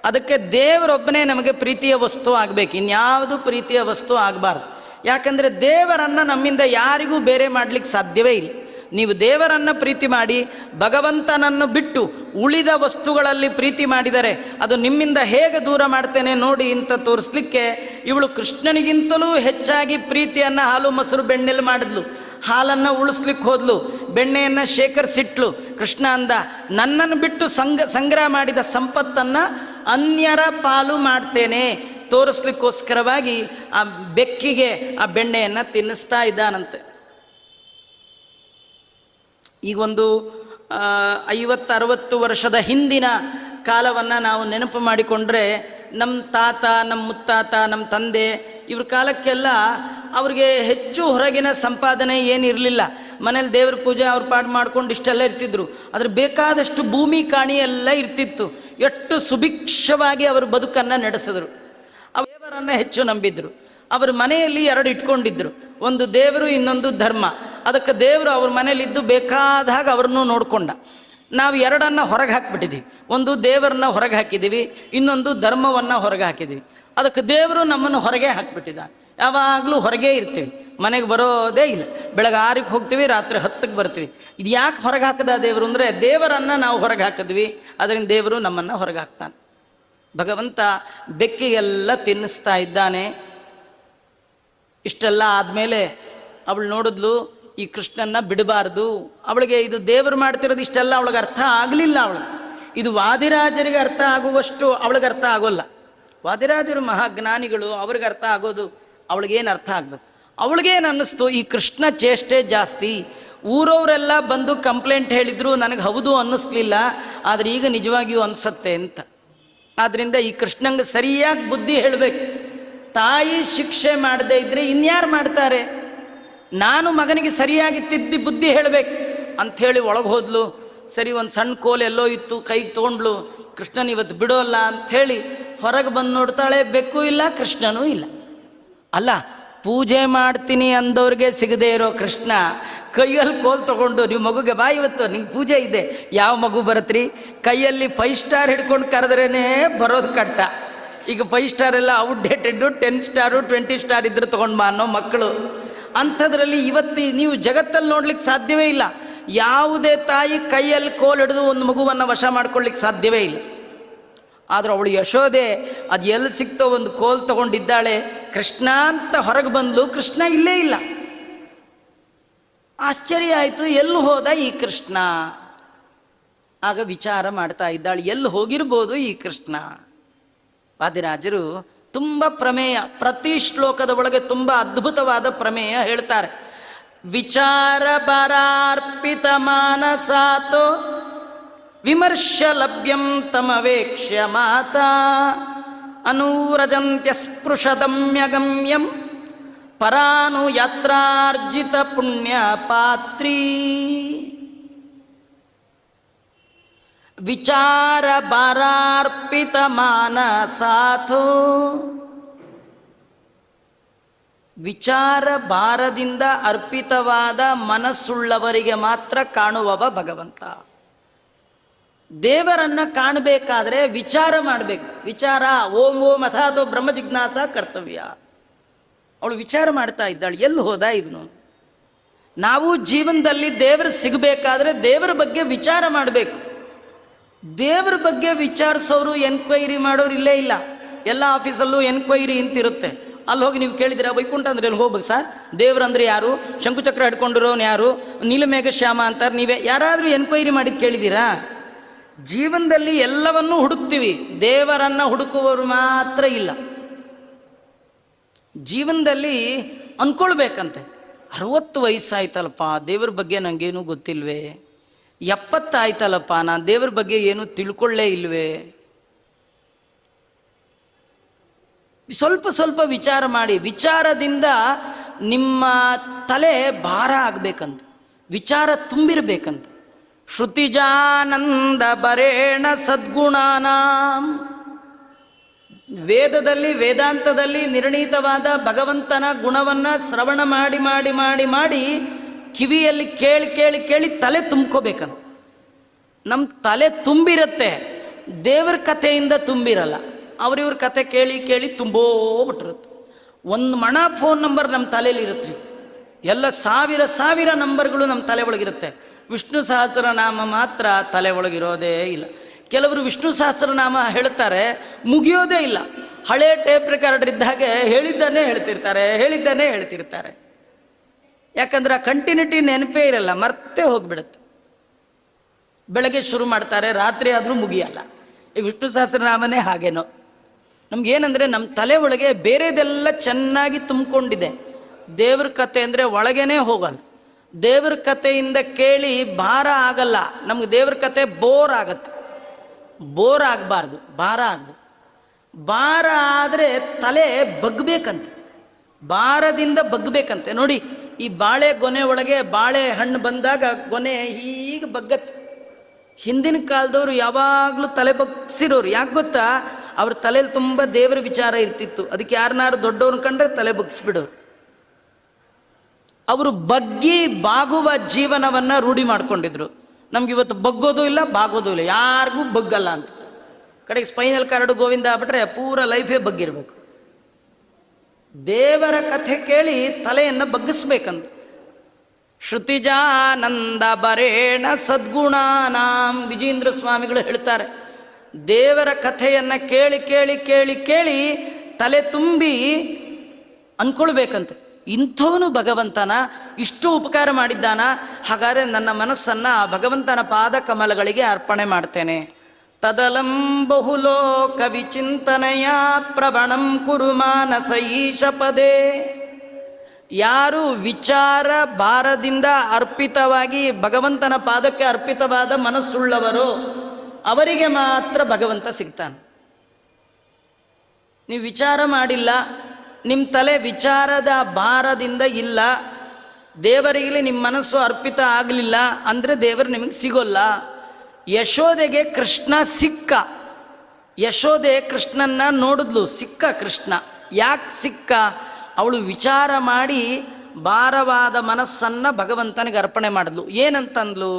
ಅದಕ್ಕೆ ದೇವರೊಬ್ಬನೇ ನಮಗೆ ಪ್ರೀತಿಯ ವಸ್ತು ಆಗಬೇಕು, ಇನ್ಯಾವುದು ಪ್ರೀತಿಯ ವಸ್ತು ಆಗಬಾರ್ದು. ಯಾಕಂದರೆ ದೇವರನ್ನು ನಮ್ಮಿಂದ ಯಾರಿಗೂ ಬೇರೆ ಮಾಡಲಿಕ್ಕೆ ಸಾಧ್ಯವೇ ಇಲ್ಲ. ನೀವು ದೇವರನ್ನು ಪ್ರೀತಿ ಮಾಡಿ ಭಗವಂತನನ್ನು ಬಿಟ್ಟು ಉಳಿದ ವಸ್ತುಗಳಲ್ಲಿ ಪ್ರೀತಿ ಮಾಡಿದರೆ ಅದು ನಿಮ್ಮಿಂದ ಹೇಗೆ ದೂರ ಮಾಡ್ತೇನೆ ನೋಡಿ ಅಂತ ತೋರಿಸ್ಲಿಕ್ಕೆ ಇವಳು ಕೃಷ್ಣನಿಗಿಂತಲೂ ಹೆಚ್ಚಾಗಿ ಪ್ರೀತಿಯನ್ನು ಹಾಲು ಮೊಸರು ಬೆಣ್ಣೆಲ್ಲಿ ಮಾಡಿದ್ಲು. ಹಾಲನ್ನು ಉಳಿಸ್ಲಿಕ್ಕೆ ಹೋದ್ಲು, ಬೆಣ್ಣೆಯನ್ನು ಶೇಖರಿಸಿಟ್ಲು. ಕೃಷ್ಣ ಅಂದ, ನನ್ನನ್ನು ಬಿಟ್ಟು ಸಂಗ್ರಹ ಮಾಡಿದ ಸಂಪತ್ತನ್ನು ಅನ್ಯರ ಪಾಲು ಮಾಡ್ತೇನೆ ತೋರಿಸ್ಲಿಕ್ಕೋಸ್ಕರವಾಗಿ ಆ ಬೆಕ್ಕಿಗೆ ಆ ಬೆಣ್ಣೆಯನ್ನು ತಿನ್ನಿಸ್ತಾ ಇದ್ದಾನಂತೆ. ಈಗ ಒಂದು 50-60 ವರ್ಷದ ಹಿಂದಿನ ಕಾಲವನ್ನು ನಾವು ನೆನಪು ಮಾಡಿಕೊಂಡ್ರೆ, ನಮ್ಮ ತಾತ, ನಮ್ಮ ಮುತ್ತಾತ, ನಮ್ಮ ತಂದೆ ಇವ್ರ ಕಾಲಕ್ಕೆಲ್ಲ ಅವ್ರಿಗೆ ಹೆಚ್ಚು ಹೊರಗಿನ ಸಂಪಾದನೆ ಏನಿರಲಿಲ್ಲ. ಮನೇಲಿ ದೇವ್ರ ಪೂಜೆ ಅವ್ರ ಪಾಡು ಮಾಡ್ಕೊಂಡು ಇಷ್ಟೆಲ್ಲ ಇರ್ತಿದ್ರು. ಅದ್ರ ಬೇಕಾದಷ್ಟು ಭೂಮಿ ಕಾಣಿ ಎಲ್ಲ ಇರ್ತಿತ್ತು. ಎಷ್ಟು ಸುಭಿಕ್ಷವಾಗಿ ಅವರು ಬದುಕನ್ನು ನಡೆಸಿದ್ರು. ದೇವರನ್ನು ಹೆಚ್ಚು ನಂಬಿದ್ರು. ಅವ್ರ ಮನೆಯಲ್ಲಿ 2 ಇಟ್ಕೊಂಡಿದ್ರು, ಒಂದು ದೇವರು, ಇನ್ನೊಂದು ಧರ್ಮ. ಅದಕ್ಕೆ ದೇವರು ಅವ್ರ ಮನೇಲಿದ್ದು ಬೇಕಾದಾಗ ಅವ್ರನ್ನೂ ನೋಡ್ಕೊಂಡ. ನಾವು 2 ಹೊರಗೆ ಹಾಕಿಬಿಟ್ಟಿದ್ದೀವಿ. ಒಂದು ದೇವರನ್ನ ಹೊರಗೆ ಹಾಕಿದ್ದೀವಿ, ಇನ್ನೊಂದು ಧರ್ಮವನ್ನು ಹೊರಗೆ ಹಾಕಿದ್ದೀವಿ. ಅದಕ್ಕೆ ದೇವರು ನಮ್ಮನ್ನು ಹೊರಗೆ ಹಾಕಿಬಿಟ್ಟಿದ್ದಾನೆ. ಯಾವಾಗಲೂ ಹೊರಗೆ ಇರ್ತೀವಿ, ಮನೆಗೆ ಬರೋದೇ ಇಲ್ಲ. ಬೆಳಗ್ಗೆ 6ಕ್ಕೆ ಹೋಗ್ತೀವಿ, ರಾತ್ರಿ 10ಕ್ಕೆ ಬರ್ತೀವಿ. ಇದು ಯಾಕೆ ಹೊರಗೆ ಹಾಕದ ದೇವರು ಅಂದರೆ, ದೇವರನ್ನು ನಾವು ಹೊರಗೆ ಹಾಕಿದ್ವಿ, ಅದರಿಂದ ದೇವರು ನಮ್ಮನ್ನು ಹೊರಗೆ ಹಾಕ್ತಾನೆ. ಭಗವಂತ ಬೆಕ್ಕಿಗೆಲ್ಲ ತಿನ್ನಿಸ್ತಾ ಇದ್ದಾನೆ. ಇಷ್ಟೆಲ್ಲ ಆದಮೇಲೆ ಅವಳು ನೋಡಿದ್ಲು, ಈ ಕೃಷ್ಣನ್ನ ಬಿಡಬಾರ್ದು. ಅವಳಿಗೆ ಇದು ದೇವರು ಮಾಡ್ತಿರೋದು ಇಷ್ಟೆಲ್ಲ ಅವಳಿಗೆ ಅರ್ಥ ಆಗಲಿಲ್ಲ. ಅವಳು ಇದು ವಾದಿರಾಜರಿಗೆ ಅರ್ಥ ಆಗುವಷ್ಟು ಅವಳಿಗೆ ಅರ್ಥ ಆಗೋಲ್ಲ. ವಾದಿರಾಜರು ಮಹಾಜ್ಞಾನಿಗಳು, ಅವ್ರಿಗೆ ಅರ್ಥ ಆಗೋದು, ಅವಳಿಗೇನು ಅರ್ಥ ಆಗಬೇಕು. ಅವಳಿಗೇನು ಅನ್ನಿಸ್ತು, ಈ ಕೃಷ್ಣ ಚೇಷ್ಟೆ ಜಾಸ್ತಿ. ಊರವರೆಲ್ಲ ಬಂದು ಕಂಪ್ಲೇಂಟ್ ಹೇಳಿದ್ರು, ನನಗೆ ಹೌದು ಅನ್ನಿಸ್ಲಿಲ್ಲ, ಆದರೆ ಈಗ ನಿಜವಾಗಿಯೂ ಅನಿಸತ್ತೆ ಅಂತ. ಆದ್ದರಿಂದ ಈ ಕೃಷ್ಣಂಗೆ ಸರಿಯಾಗಿ ಬುದ್ಧಿ ಹೇಳಬೇಕು. ತಾಯಿ ಶಿಕ್ಷೆ ಮಾಡದೇ ಇದ್ದರೆ ಇನ್ಯಾರು ಮಾಡ್ತಾರೆ? ನಾನು ಮಗನಿಗೆ ಸರಿಯಾಗಿ ತಿದ್ದಿ ಬುದ್ಧಿ ಹೇಳಬೇಕು ಅಂಥೇಳಿ ಒಳಗೆ ಹೋದ್ಲು. ಸರಿ, ಒಂದು ಸಣ್ಣ ಕೋಲು ಎಲ್ಲೋ ಇತ್ತು, ಕೈಗೆ ತೊಗೊಂಡ್ಲು. ಕೃಷ್ಣನ ಇವತ್ತು ಬಿಡೋಲ್ಲ ಅಂಥೇಳಿ ಹೊರಗೆ ಬಂದು ನೋಡ್ತಾಳೆ, ಬೆಕ್ಕು ಇಲ್ಲ, ಕೃಷ್ಣನೂ ಇಲ್ಲ. ಅಲ್ಲ, ಪೂಜೆ ಮಾಡ್ತೀನಿ ಅಂದವ್ರಿಗೆ ಸಿಗದೆ ಇರೋ ಕೃಷ್ಣ ಕೈಯಲ್ಲಿ ಕೋಲ್ ತೊಗೊಂಡು, ನೀವು ಮಗುಗೆ ಬಾ ಇವತ್ತು ನಿಂಗೆ ಪೂಜೆ ಇದೆ. ಯಾವ ಮಗು ಬರತ್ರಿ? ಕೈಯಲ್ಲಿ 5 ಸ್ಟಾರ್ ಹಿಡ್ಕೊಂಡು ಕರೆದ್ರೇ ಬರೋದು ಕಟ್ಟ. ಈಗ 5 ಸ್ಟಾರ್ ಎಲ್ಲ ಔಟ್ಡೇಟೆಡ್ಡು, 10 ಸ್ಟಾರು 20 ಸ್ಟಾರ್ ಇದ್ರೆ ತೊಗೊಂಡು ಬಾ ಅನ್ನೋ ಮಕ್ಕಳು. ಅಂಥದ್ರಲ್ಲಿ ಇವತ್ತು ನೀವು ಜಗತ್ತಲ್ಲಿ ನೋಡ್ಲಿಕ್ಕೆ ಸಾಧ್ಯವೇ ಇಲ್ಲ. ಯಾವುದೇ ತಾಯಿ ಕೈಯಲ್ಲಿ ಕೋಲ್ ಹಿಡಿದು ಒಂದು ಮಗುವನ್ನು ವಶ ಮಾಡ್ಕೊಳ್ಳಿಕ್ಕೆ ಸಾಧ್ಯವೇ ಇಲ್ಲ. ಆದರೂ ಅವಳು ಯಶೋದೆ ಅದು ಎಲ್ಲಿ ಸಿಕ್ತೋ ಒಂದು ಕೋಲ್ ತಗೊಂಡಿದ್ದಾಳೆ. ಕೃಷ್ಣ ಅಂತ ಹೊರಗೆ ಬಂದ್ಲು, ಕೃಷ್ಣ ಇಲ್ಲೇ ಇಲ್ಲ. ಆಶ್ಚರ್ಯ ಆಯಿತು, ಎಲ್ಲಿ ಹೋದ ಈ ಕೃಷ್ಣ? ಆಗ ವಿಚಾರ ಮಾಡ್ತಾ ಇದ್ದಾಳೆ, ಎಲ್ಲಿ ಹೋಗಿರ್ಬೋದು ಈ ಕೃಷ್ಣ? ವಾದಿರಾಜರು ತುಂಬ ಪ್ರಮೇಯ, ಪ್ರತಿ ಶ್ಲೋಕದ ಒಳಗೆ ತುಂಬ ಅದ್ಭುತವಾದ ಪ್ರಮೇಯ ಹೇಳ್ತಾರೆ. ವಿಚಾರ ಬರಾರ್ಪಿತ ಮಾನಸಾತೋ ವಿಮರ್ಶ ಲಭ್ಯಂ ತಮವೇಕ್ಷ್ಯ ಮಾತಾ ಅನೂರಜಂತ್ಯ ಸ್ಪೃಶದಮ್ಯಗಮ್ಯಂ ಪರಾನು ಯಾತ್ರಾರ್ಜಿತ ಪುಣ್ಯ ಪಾತ್ರೀ. ವಿಚಾರ ಭಾರಾರ್ಪಿತ ಮಾನಸಾಥೋ, ವಿಚಾರ ಭಾರದಿಂದ ಅರ್ಪಿತವಾದ ಮನಸ್ಸುಳ್ಳವರಿಗೆ ಮಾತ್ರ ಕಾಣುವವ ಭಗವಂತ. ದೇವರನ್ನ ಕಾಣಬೇಕಾದ್ರೆ ವಿಚಾರ ಮಾಡಬೇಕು. ವಿಚಾರ ಓಂ ಓಂ ಅಥಾತೋ ಬ್ರಹ್ಮ ಜಿಜ್ಞಾಸ ಕರ್ತವ್ಯ. ಅವಳು ವಿಚಾರ ಮಾಡ್ತಾ ಇದ್ದಾಳೆ, ಎಲ್ಲಿ ಹೋದ ಇವನು? ನಾವು ಜೀವನದಲ್ಲಿ ದೇವರು ಸಿಗಬೇಕಾದ್ರೆ ದೇವರ ಬಗ್ಗೆ ವಿಚಾರ ಮಾಡಬೇಕು. ದೇವರ ಬಗ್ಗೆ ವಿಚಾರಿಸೋರು, ಎನ್ಕ್ವೈರಿ ಮಾಡೋರು ಇಲ್ಲೇ ಇಲ್ಲ. ಎಲ್ಲ ಆಫೀಸಲ್ಲೂ ಎನ್ಕ್ವೈರಿ ಅಂತಿರುತ್ತೆ. ಅಲ್ಲಿ ಹೋಗಿ ನೀವು ಕೇಳಿದಿರ ವೈಕುಂಠ ಅಂದ್ರೆ ಎಲ್ಲಿ ಹೋಗ್ಬೇಕು ಸರ್? ದೇವ್ರಂದ್ರೆ ಯಾರು? ಶಂಕುಚಕ್ರ ಹಿಡ್ಕೊಂಡಿರೋನು ಯಾರು? ನೀಲಮೇಘ ಶ್ಯಾಮ ಅಂತಾರೆ. ನೀವೇ ಯಾರಾದರೂ ಎನ್ಕ್ವೈರಿ ಮಾಡಿದ್ದು ಕೇಳಿದ್ದೀರಾ? ಜೀವನದಲ್ಲಿ ಎಲ್ಲವನ್ನೂ ಹುಡುಕ್ತೀವಿ, ದೇವರನ್ನು ಹುಡುಕುವವರು ಮಾತ್ರ ಇಲ್ಲ. ಜೀವನದಲ್ಲಿ ಅಂದ್ಕೊಳ್ಬೇಕಂತೆ, 60 ವಯಸ್ಸಾಯ್ತಲ್ಲಪ್ಪ, ದೇವ್ರ ಬಗ್ಗೆ ನನಗೇನು ಗೊತ್ತಿಲ್ವೇ? 70 ಆಯ್ತಲ್ಲಪ್ಪ, ನಾನು ದೇವ್ರ ಬಗ್ಗೆ ಏನು ತಿಳ್ಕೊಳ್ಳೇ ಇಲ್ವೇ? ಸ್ವಲ್ಪ ಸ್ವಲ್ಪ ವಿಚಾರ ಮಾಡಿ. ವಿಚಾರದಿಂದ ನಿಮ್ಮ ತಲೆ ಭಾರ ಆಗಬೇಕಂತ, ವಿಚಾರ ತುಂಬಿರಬೇಕಂತ. ಶ್ರುತಿಜಾನಂದ ಬರೇಣ ಸದ್ಗುಣಾನಾಂ, ವೇದದಲ್ಲಿ ವೇದಾಂತದಲ್ಲಿ ನಿರ್ಣೀತವಾದ ಭಗವಂತನ ಗುಣವನ್ನು ಶ್ರವಣ ಮಾಡಿ ಮಾಡಿ ಮಾಡಿ ಮಾಡಿ ಕಿವಿಯಲ್ಲಿ ಕೇಳಿ ಕೇಳಿ ಕೇಳಿ ತಲೆ ತುಂಬ್ಕೋಬೇಕಂತ. ನಮ್ಮ ತಲೆ ತುಂಬಿರುತ್ತೆ, ದೇವ್ರ ಕಥೆಯಿಂದ ತುಂಬಿರಲ್ಲ. ಅವ್ರಿವ್ರ ಕತೆ ಕೇಳಿ ಕೇಳಿ ತುಂಬೋಗ್ಬಿಟ್ಟಿರುತ್ತೆ. ಒಂದು ಮಣ ಫೋನ್ ನಂಬರ್ ನಮ್ಮ ತಲೆಯಲ್ಲಿ ಇರುತ್ತೆ. ಎಲ್ಲ ಸಾವಿರ ಸಾವಿರ ನಂಬರ್ಗಳು ನಮ್ಮ ತಲೆ ಒಳಗಿರುತ್ತೆ. ವಿಷ್ಣು ಸಹಸ್ರನಾಮ ಮಾತ್ರ ತಲೆ ಒಳಗಿರೋದೇ ಇಲ್ಲ. ಕೆಲವರು ವಿಷ್ಣು ಸಹಸ್ರನಾಮ ಹೇಳ್ತಾರೆ, ಮುಗಿಯೋದೇ ಇಲ್ಲ. ಹಳೆ ಟೇಪ್ ರೆಕಾರ್ಡರ್ ಇದ್ದಾಗೆ ಹೇಳಿದ್ದನ್ನೇ ಹೇಳ್ತಿರ್ತಾರೆ. ಯಾಕಂದ್ರೆ ಆ ಕಂಟಿನ್ಯೂಟಿ ನೆನಪೇ ಇರಲ್ಲ, ಮರ್ತೇ ಹೋಗ್ಬಿಡುತ್ತೆ. ಬೆಳಗ್ಗೆ ಶುರು ಮಾಡ್ತಾರೆ, ರಾತ್ರಿ ಆದರೂ ಮುಗಿಯಲ್ಲ. ಈ ವಿಷ್ಣು ಸಹಸ್ರನಾಮನೇ ಹಾಗೇನೋ. ನಮ್ಗೇನಂದರೆ ನಮ್ಮ ತಲೆ ಒಳಗೆ ಬೇರೆದೆಲ್ಲ ಚೆನ್ನಾಗಿ ತುಂಬಿಕೊಂಡಿದೆ. ದೇವ್ರ ಕತೆ ಅಂದರೆ ಒಳಗೇನೆ ಹೋಗಲ್ಲ. ದೇವ್ರ ಕಥೆಯಿಂದ ಕೇಳಿ ಭಾರ ಆಗಲ್ಲ. ನಮ್ಗೆ ದೇವ್ರ ಕತೆ ಬೋರ್ ಆಗತ್ತೆ. ಬೋರ್ ಆಗಬಾರ್ದು, ಭಾರ ಆಗಬೇಕು. ಭಾರ ಆದರೆ ತಲೆ ಬಗ್ಬೇಕಂತೆ, ಭಾರದಿಂದ ಬಗ್ಬೇಕಂತೆ. ನೋಡಿ, ಈ ಬಾಳೆ ಗೊನೆ ಒಳಗೆ ಬಾಳೆ ಹಣ್ಣು ಬಂದಾಗ ಗೊನೆ ಹೀಗೆ ಬಗ್ಗತ್ತೆ. ಹಿಂದಿನ ಕಾಲದವರು ಯಾವಾಗಲೂ ತಲೆ ಬಗ್ಸಿರೋರು. ಯಾಕೆ ಗೊತ್ತಾ? ಅವ್ರ ತಲೆಯಲ್ಲಿ ತುಂಬ ದೇವರ ವಿಚಾರ ಇರ್ತಿತ್ತು. ಅದಕ್ಕೆ ಯಾರನ್ನಾರು ದೊಡ್ಡವ್ರನ್ನ ಕಂಡ್ರೆ ತಲೆ ಬಗ್ಸ್ಬಿಡೋರು. ಅವರು ಬಗ್ಗಿ ಬಾಗುವ ಜೀವನವನ್ನು ರೂಢಿ ಮಾಡ್ಕೊಂಡಿದ್ರು. ನಮ್ಗಿವತ್ತು ಬಗ್ಗೋದು ಇಲ್ಲ, ಬಾಗೋದು ಇಲ್ಲ, ಯಾರಿಗೂ ಬಗ್ಗಲ್ಲ ಅಂತ. ಕಡೆಗೆ ಸ್ಪೈನಲ್ ಕಾರ್ಡು ಗೋವಿಂದ ಆಗ್ಬಿಟ್ರೆ ಪೂರ ಲೈಫೇ ಬಗ್ಗಿರ್ಬೇಕು. ದೇವರ ಕಥೆ ಕೇಳಿ ತಲೆಯನ್ನು ಬಗ್ಗಿಸ್ಬೇಕಂತ. ಶ್ರುತಿಜಾನಂದ ಬರೇಣ ಸದ್ಗುಣಾನಾಂ ವಿಜೇಂದ್ರ ಸ್ವಾಮಿಗಳು ಹೇಳ್ತಾರೆ. ದೇವರ ಕಥೆಯನ್ನು ಕೇಳಿ ಕೇಳಿ ಕೇಳಿ ಕೇಳಿ ತಲೆ ತುಂಬಿ ಅಂದ್ಕೊಳ್ಬೇಕಂತೆ, ಇಂಥವನು ಭಗವಂತನ ಇಷ್ಟು ಉಪಕಾರ ಮಾಡಿದ್ದಾನ, ಹಾಗಾದರೆ ನನ್ನ ಮನಸ್ಸನ್ನು ಆ ಭಗವಂತನ ಪಾದ ಕಮಲಗಳಿಗೆ ಅರ್ಪಣೆ ಮಾಡ್ತೇನೆ. ತದಲಂ ಬಹುಲೋಕ ವಿಚಿಂತನೆಯ ಪ್ರವಣಂ ಕುರು ಮಾನಸ ಈಶ ಪದೇ. ಯಾರು ವಿಚಾರ ಭಾರದಿಂದ ಅರ್ಪಿತವಾಗಿ ಭಗವಂತನ ಪಾದಕ್ಕೆ ಅರ್ಪಿತವಾದ ಮನಸ್ಸುಳ್ಳವರೋ ಅವರಿಗೆ ಮಾತ್ರ ಭಗವಂತ ಸಿಗ್ತಾನೆ. ನೀವು ವಿಚಾರ ಮಾಡಿಲ್ಲ, ನಿಮ್ಮ ತಲೆ ವಿಚಾರದ ಭಾರದಿಂದ ಇಲ್ಲ, ದೇವರಿಗೆ ನಿಮ್ಮ ಮನಸ್ಸು ಅರ್ಪಿತ ಆಗಲಿಲ್ಲ ಅಂದರೆ ದೇವರು ನಿಮಗೆ ಸಿಗೋಲ್ಲ. ಯಶೋದೆಗೆ ಕೃಷ್ಣ ಸಿಕ್ಕ. ಯಶೋದೆ ಕೃಷ್ಣನ್ನ ನೋಡಿದ್ಲು, ಸಿಕ್ಕ ಕೃಷ್ಣ. ಯಾಕೆ ಸಿಕ್ಕ? ಅವಳು ವಿಚಾರ ಮಾಡಿ ಭಾರವಾದ ಮನಸ್ಸನ್ನು ಭಗವಂತನಿಗೆ ಅರ್ಪಣೆ ಮಾಡಿದ್ಲು. ಏನಂತಂದ್ಲು?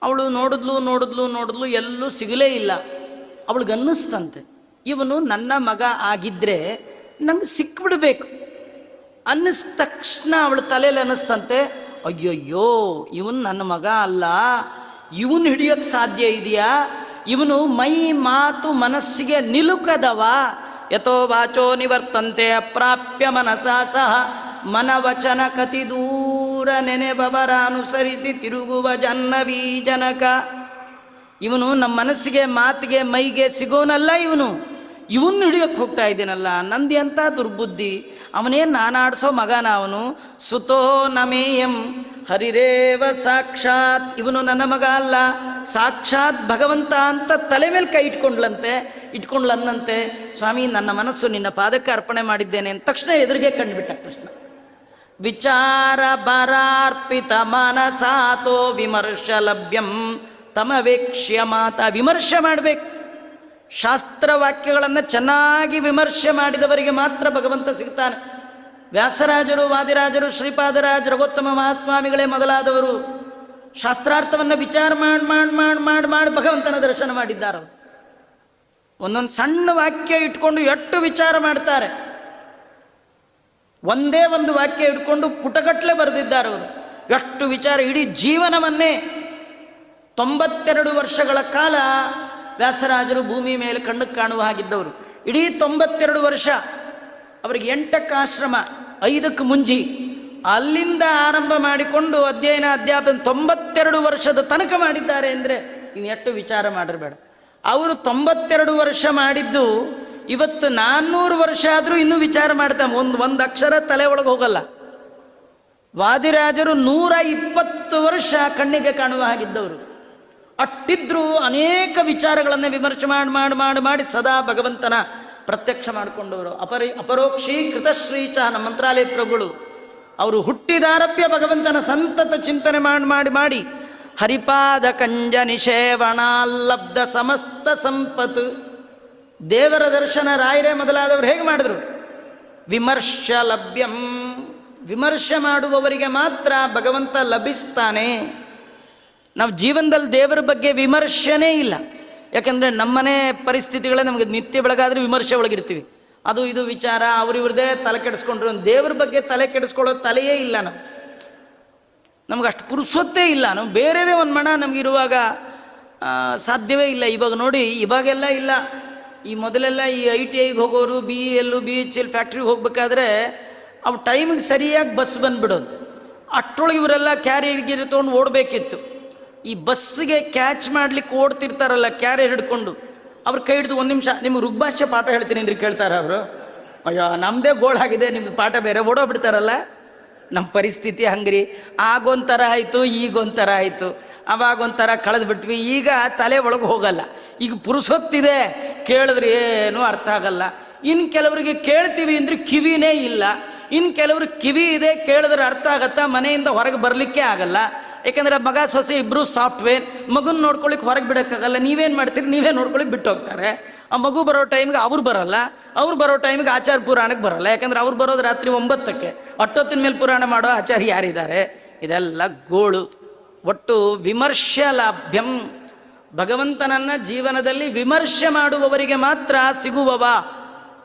ಅವಳು ನೋಡಿದ್ಲು, ಎಲ್ಲೂ ಸಿಗಲೇ ಇಲ್ಲ. ಅವಳಿಗನ್ನಿಸ್ತಂತೆ, ಇವನು ನನ್ನ ಮಗ ಆಗಿದ್ದರೆ ನಂಗೆ ಸಿಕ್ಬಿಡ್ಬೇಕು ಅನ್ನಿಸ್ದ ತಕ್ಷಣ ಅವಳ ತಲೆಯಲ್ಲಿ ಅನ್ನಿಸ್ತಂತೆ, ಅಯ್ಯಯ್ಯೋ ಇವನು ನನ್ನ ಮಗ ಅಲ್ಲ, ಇವನು ಹಿಡಿಯೋಕ್ಕೆ ಸಾಧ್ಯ ಇದೆಯಾ? ಇವನು ಮೈ ಮಾತು ಮನಸ್ಸಿಗೆ ನಿಲುಕದವ. ಯಥೋ ವಾಚೋ ನಿವರ್ತಂತೆ ಅಪ್ರಾಪ್ಯ ಮನಸಾ ಸಹ ಮನವಚನ ಕತಿ ದೂರ ನೆನೆಬವರ ಅನುಸರಿಸಿ ತಿರುಗುವ ಜಾಹ್ನವಿ ಜನಕ. ಇವನು ನಮ್ಮ ಮನಸ್ಸಿಗೆ ಮಾತಿಗೆ ಮೈಗೆ ಸಿಗೋನಲ್ಲ, ಇವನು ಹಿಡಿಯೋಕ್ಕೆ ಹೋಗ್ತಾ ಇದ್ದೀನಲ್ಲ, ನಂದಿ ಅಂತ ದುರ್ಬುದ್ಧಿ. ಅವನೇನು ನಾನಾಡಿಸೋ ಮಗನ ಅವನು. ಸುತೋ ನಮೇಯಂ ಹರಿರೇವ ಸಾಕ್ಷಾತ್. ಇವನು ನನ್ನ ಮಗ ಅಲ್ಲ, ಸಾಕ್ಷಾತ್ ಭಗವಂತ ಅಂತ ತಲೆ ಮೇಲೆ ಕೈ ಇಟ್ಕೊಂಡ್ಲನ್ನಂತೆ. ಸ್ವಾಮಿ, ನನ್ನ ಮನಸ್ಸು ನಿನ್ನ ಪಾದಕ್ಕೆ ಅರ್ಪಣೆ ಮಾಡಿದ್ದೇನೆ ಅಂತ ತಕ್ಷಣ ಎದುರಿಗೆ ಕಂಡುಬಿಟ್ಟ ಕೃಷ್ಣ. ವಿಚಾರ ಬರಾರ್ಪಿತ ಮನಸಾತೋ ವಿಮರ್ಶ ಲಭ್ಯಂ ತಮವೇಕ್ಷ್ಯ ಮಾತಾ. ವಿಮರ್ಶೆ ಮಾಡಬೇಕು. ಶಾಸ್ತ್ರವಾಕ್ಯಗಳನ್ನು ಚೆನ್ನಾಗಿ ವಿಮರ್ಶೆ ಮಾಡಿದವರಿಗೆ ಮಾತ್ರ ಭಗವಂತ ಸಿಗ್ತಾನೆ. ವ್ಯಾಸರಾಜರು, ವಾದಿರಾಜರು, ಶ್ರೀಪಾದರಾಜ, ರಘೋತ್ತಮ ಮಹಾಸ್ವಾಮಿಗಳೇ ಮೊದಲಾದವರು ಶಾಸ್ತ್ರಾರ್ಥವನ್ನು ವಿಚಾರ ಮಾಡಿ ಭಗವಂತನ ದರ್ಶನ ಮಾಡಿದ್ದಾರೆ. ಒಂದೊಂದು ಸಣ್ಣ ವಾಕ್ಯ ಇಟ್ಕೊಂಡು ಎಷ್ಟು ವಿಚಾರ ಮಾಡ್ತಾರೆ. ಒಂದೇ ಒಂದು ವಾಕ್ಯ ಇಟ್ಕೊಂಡು ಪುಟಗಟ್ಟಲೆ ಬರೆದಿದ್ದಾರೆ ಅವರು. ಎಷ್ಟು ವಿಚಾರ, ಇಡೀ ಜೀವನವನ್ನೇ 92 ವರ್ಷಗಳ ಕಾಲ ವ್ಯಾಸರಾಜರು ಭೂಮಿ ಮೇಲೆ ಕಣ್ಣಕ್ಕೆ ಕಾಣುವ ಹಾಗಿದ್ದವರು. ಇಡೀ 92 ವರ್ಷ ಅವರಿಗೆ 8ಕ್ಕೆ ಆಶ್ರಮ, 5ಕ್ಕೆ ಮುಂಜಿ, ಅಲ್ಲಿಂದ ಆರಂಭ ಮಾಡಿಕೊಂಡು ಅಧ್ಯಯನ ಅಧ್ಯಾಪನ 92 ವರ್ಷದ ತನಕ ಮಾಡಿದ್ದಾರೆ ಅಂದರೆ ಇನ್ನು ಎಷ್ಟು ವಿಚಾರ ಮಾಡಿರಬೇಡ. ಅವರು 92 ವರ್ಷ ಮಾಡಿದ್ದು ಇವತ್ತು 400 ವರ್ಷ ಆದರೂ ಇನ್ನೂ ವಿಚಾರ ಮಾಡ್ತಾರೆ. ಒಂದು ಅಕ್ಷರ ತಲೆ ಒಳಗೆ ಹೋಗಲ್ಲ. ವಾದಿರಾಜರು 120 ವರ್ಷ ಕಣ್ಣಿಗೆ ಕಾಣುವ ಹಾಗಿದ್ದವರು. ಅಟ್ಟಿದ್ರೂ ಅನೇಕ ವಿಚಾರಗಳನ್ನು ವಿಮರ್ಶೆ ಮಾಡಿ ಸದಾ ಭಗವಂತನ ಪ್ರತ್ಯಕ್ಷ ಮಾಡಿಕೊಂಡವರು. ಅಪರೋಕ್ಷಿ ಕೃತಶ್ರೀಚ ನಮ್ಮ ಮಂತ್ರಾಲಯ ಪ್ರಭುಗಳು ಅವರು ಹುಟ್ಟಿದಾರಭ್ಯ ಭಗವಂತನ ಸಂತತ ಚಿಂತನೆ ಮಾಡಿ ಹರಿಪಾದ ಕಂಜ ನಿಷೇವಣಾಲ್ಲಬ್ಧ ಸಮಸ್ತ ಸಂಪತ್ತು. ದೇವರ ದರ್ಶನ ರಾಯರೇ ಮೊದಲಾದವರು ಹೇಗೆ ಮಾಡಿದ್ರು? ವಿಮರ್ಶ ಲಭ್ಯಂ. ವಿಮರ್ಶೆ ಮಾಡುವವರಿಗೆ ಮಾತ್ರ ಭಗವಂತ ಲಭಿಸ್ತಾನೆ. ನಾವು ಜೀವನದಲ್ಲಿ ದೇವರ ಬಗ್ಗೆ ವಿಮರ್ಶೆನೇ ಇಲ್ಲ. ಯಾಕಂದರೆ ನಮ್ಮನೆ ಪರಿಸ್ಥಿತಿಗಳೇ ನಮಗೆ ನಿತ್ಯ ಬೆಳಗಾದರೆ ವಿಮರ್ಶೆ ಒಳಗಿರ್ತೀವಿ. ಅದು ಇದು ವಿಚಾರ ಅವ್ರಿವ್ರದೇ ತಲೆ ಕೆಡಿಸ್ಕೊಂಡ್ರು. ದೇವ್ರ ಬಗ್ಗೆ ತಲೆ ಕೆಡಿಸ್ಕೊಳ್ಳೋ ತಲೆಯೇ ಇಲ್ಲ ನಮ್ಗೆ ಅಷ್ಟು ಪುರುಸೊತ್ತೇ ಇಲ್ಲ. ನಾವು ಬೇರೆದೇ ಒಂದು ಮಣ ನಮಗಿರುವಾಗ ಸಾಧ್ಯವೇ ಇಲ್ಲ. ಇವಾಗ ನೋಡಿ, ಇವಾಗೆಲ್ಲ ಇಲ್ಲ. ಈ ಮೊದಲೆಲ್ಲ ಈ ITIಗೆ ಹೋಗೋರು BEL BHL ಫ್ಯಾಕ್ಟ್ರಿಗೆ ಹೋಗ್ಬೇಕಾದ್ರೆ ಅವು ಟೈಮಿಗೆ ಸರಿಯಾಗಿ ಬಸ್ ಬಂದುಬಿಡೋದು. ಅಷ್ಟರೊಳಗೆ ಇವರೆಲ್ಲ ಕ್ಯಾರಿಯರ್ ತೊಗೊಂಡು ಓಡಬೇಕಿತ್ತು. ಈ ಬಸ್ಸಿಗೆ ಕ್ಯಾಚ್ ಮಾಡ್ಲಿಕ್ಕೆ ಓಡ್ತಿರ್ತಾರಲ್ಲ ಕ್ಯಾರಿಯರ್ ಹಿಡ್ಕೊಂಡು, ಅವ್ರು ಕೈ ಹಿಡಿದು ಒಂದು ನಿಮಿಷ ನಿಮ್ಗೆ ಋಗ್ಭಾಷೆ ಪಾಠ ಹೇಳ್ತೀನಿ ಅಂದ್ರೆ ಕೇಳ್ತಾರೆ ಅವರು. ಅಯ್ಯೋ ನಮ್ಮದೇ ಗೋಳಾಗಿದೆ, ನಿಮ್ದು ಪಾಠ ಬೇರೆ, ಓಡೋಗ್ಬಿಡ್ತಾರಲ್ಲ. ನಮ್ಮ ಪರಿಸ್ಥಿತಿ ಹಂಗ್ರಿ. ಆಗೊಂಥರ ಆಯಿತು, ಈಗೊಂಥರ ಆಯಿತು. ಅವಾಗೊಂಥರ ಕಳೆದು ಬಿಟ್ವಿ. ಈಗ ತಲೆ ಒಳಗೆ ಹೋಗಲ್ಲ. ಈಗ ಪುರುಸೊತ್ತಿದೆ, ಕೇಳಿದ್ರೆ ಏನೂ ಅರ್ಥ ಆಗಲ್ಲ. ಇನ್ನು ಕೆಲವರಿಗೆ ಕೇಳ್ತೀವಿ ಅಂದರೆ ಕಿವಿನೇ ಇಲ್ಲ. ಇನ್ನು ಕೆಲವರು ಕಿವಿ ಇದೆ, ಕೇಳಿದ್ರೆ ಅರ್ಥ ಆಗತ್ತಾ, ಮನೆಯಿಂದ ಹೊರಗೆ ಬರಲಿಕ್ಕೆ ಆಗಲ್ಲ. ಯಾಕೆಂದರೆ ಮಗ ಸೊಸೆ ಇಬ್ಬರು ಸಾಫ್ಟ್ವೇರ್, ಮಗುನ ನೋಡ್ಕೊಳ್ಳಿಕ್ಕೆ ಹೊರಗೆ ಬಿಡೋಕ್ಕಾಗಲ್ಲ. ನೀವೇನು ಮಾಡ್ತೀರಿ, ನೀವೇ ನೋಡ್ಕೊಳ್ಳಿಕ್ಕೆ ಬಿಟ್ಟು ಹೋಗ್ತಾರೆ. ಆ ಮಗು ಬರೋ ಟೈಮಿಗೆ ಅವ್ರು ಬರೋಲ್ಲ, ಅವ್ರು ಬರೋ ಟೈಮಿಗೆ ಆಚಾರ ಪುರಾಣಕ್ಕೆ ಬರೋಲ್ಲ. ಯಾಕಂದ್ರೆ ಅವ್ರು ಬರೋದು ರಾತ್ರಿ 9ಕ್ಕೆ. ಅಷ್ಟೊತ್ತಿನ ಮೇಲೆ ಪುರಾಣ ಮಾಡೋ ಆಚಾರ್ಯ ಯಾರಿದ್ದಾರೆ? ಇದೆಲ್ಲ ಗೋಳು. ಒಟ್ಟು ವಿಮರ್ಶೆ ಲಾಭ್ಯಂ, ಭಗವಂತನನ್ನ ಜೀವನದಲ್ಲಿ ವಿಮರ್ಶೆ ಮಾಡುವವರಿಗೆ ಮಾತ್ರ ಸಿಗುವವ.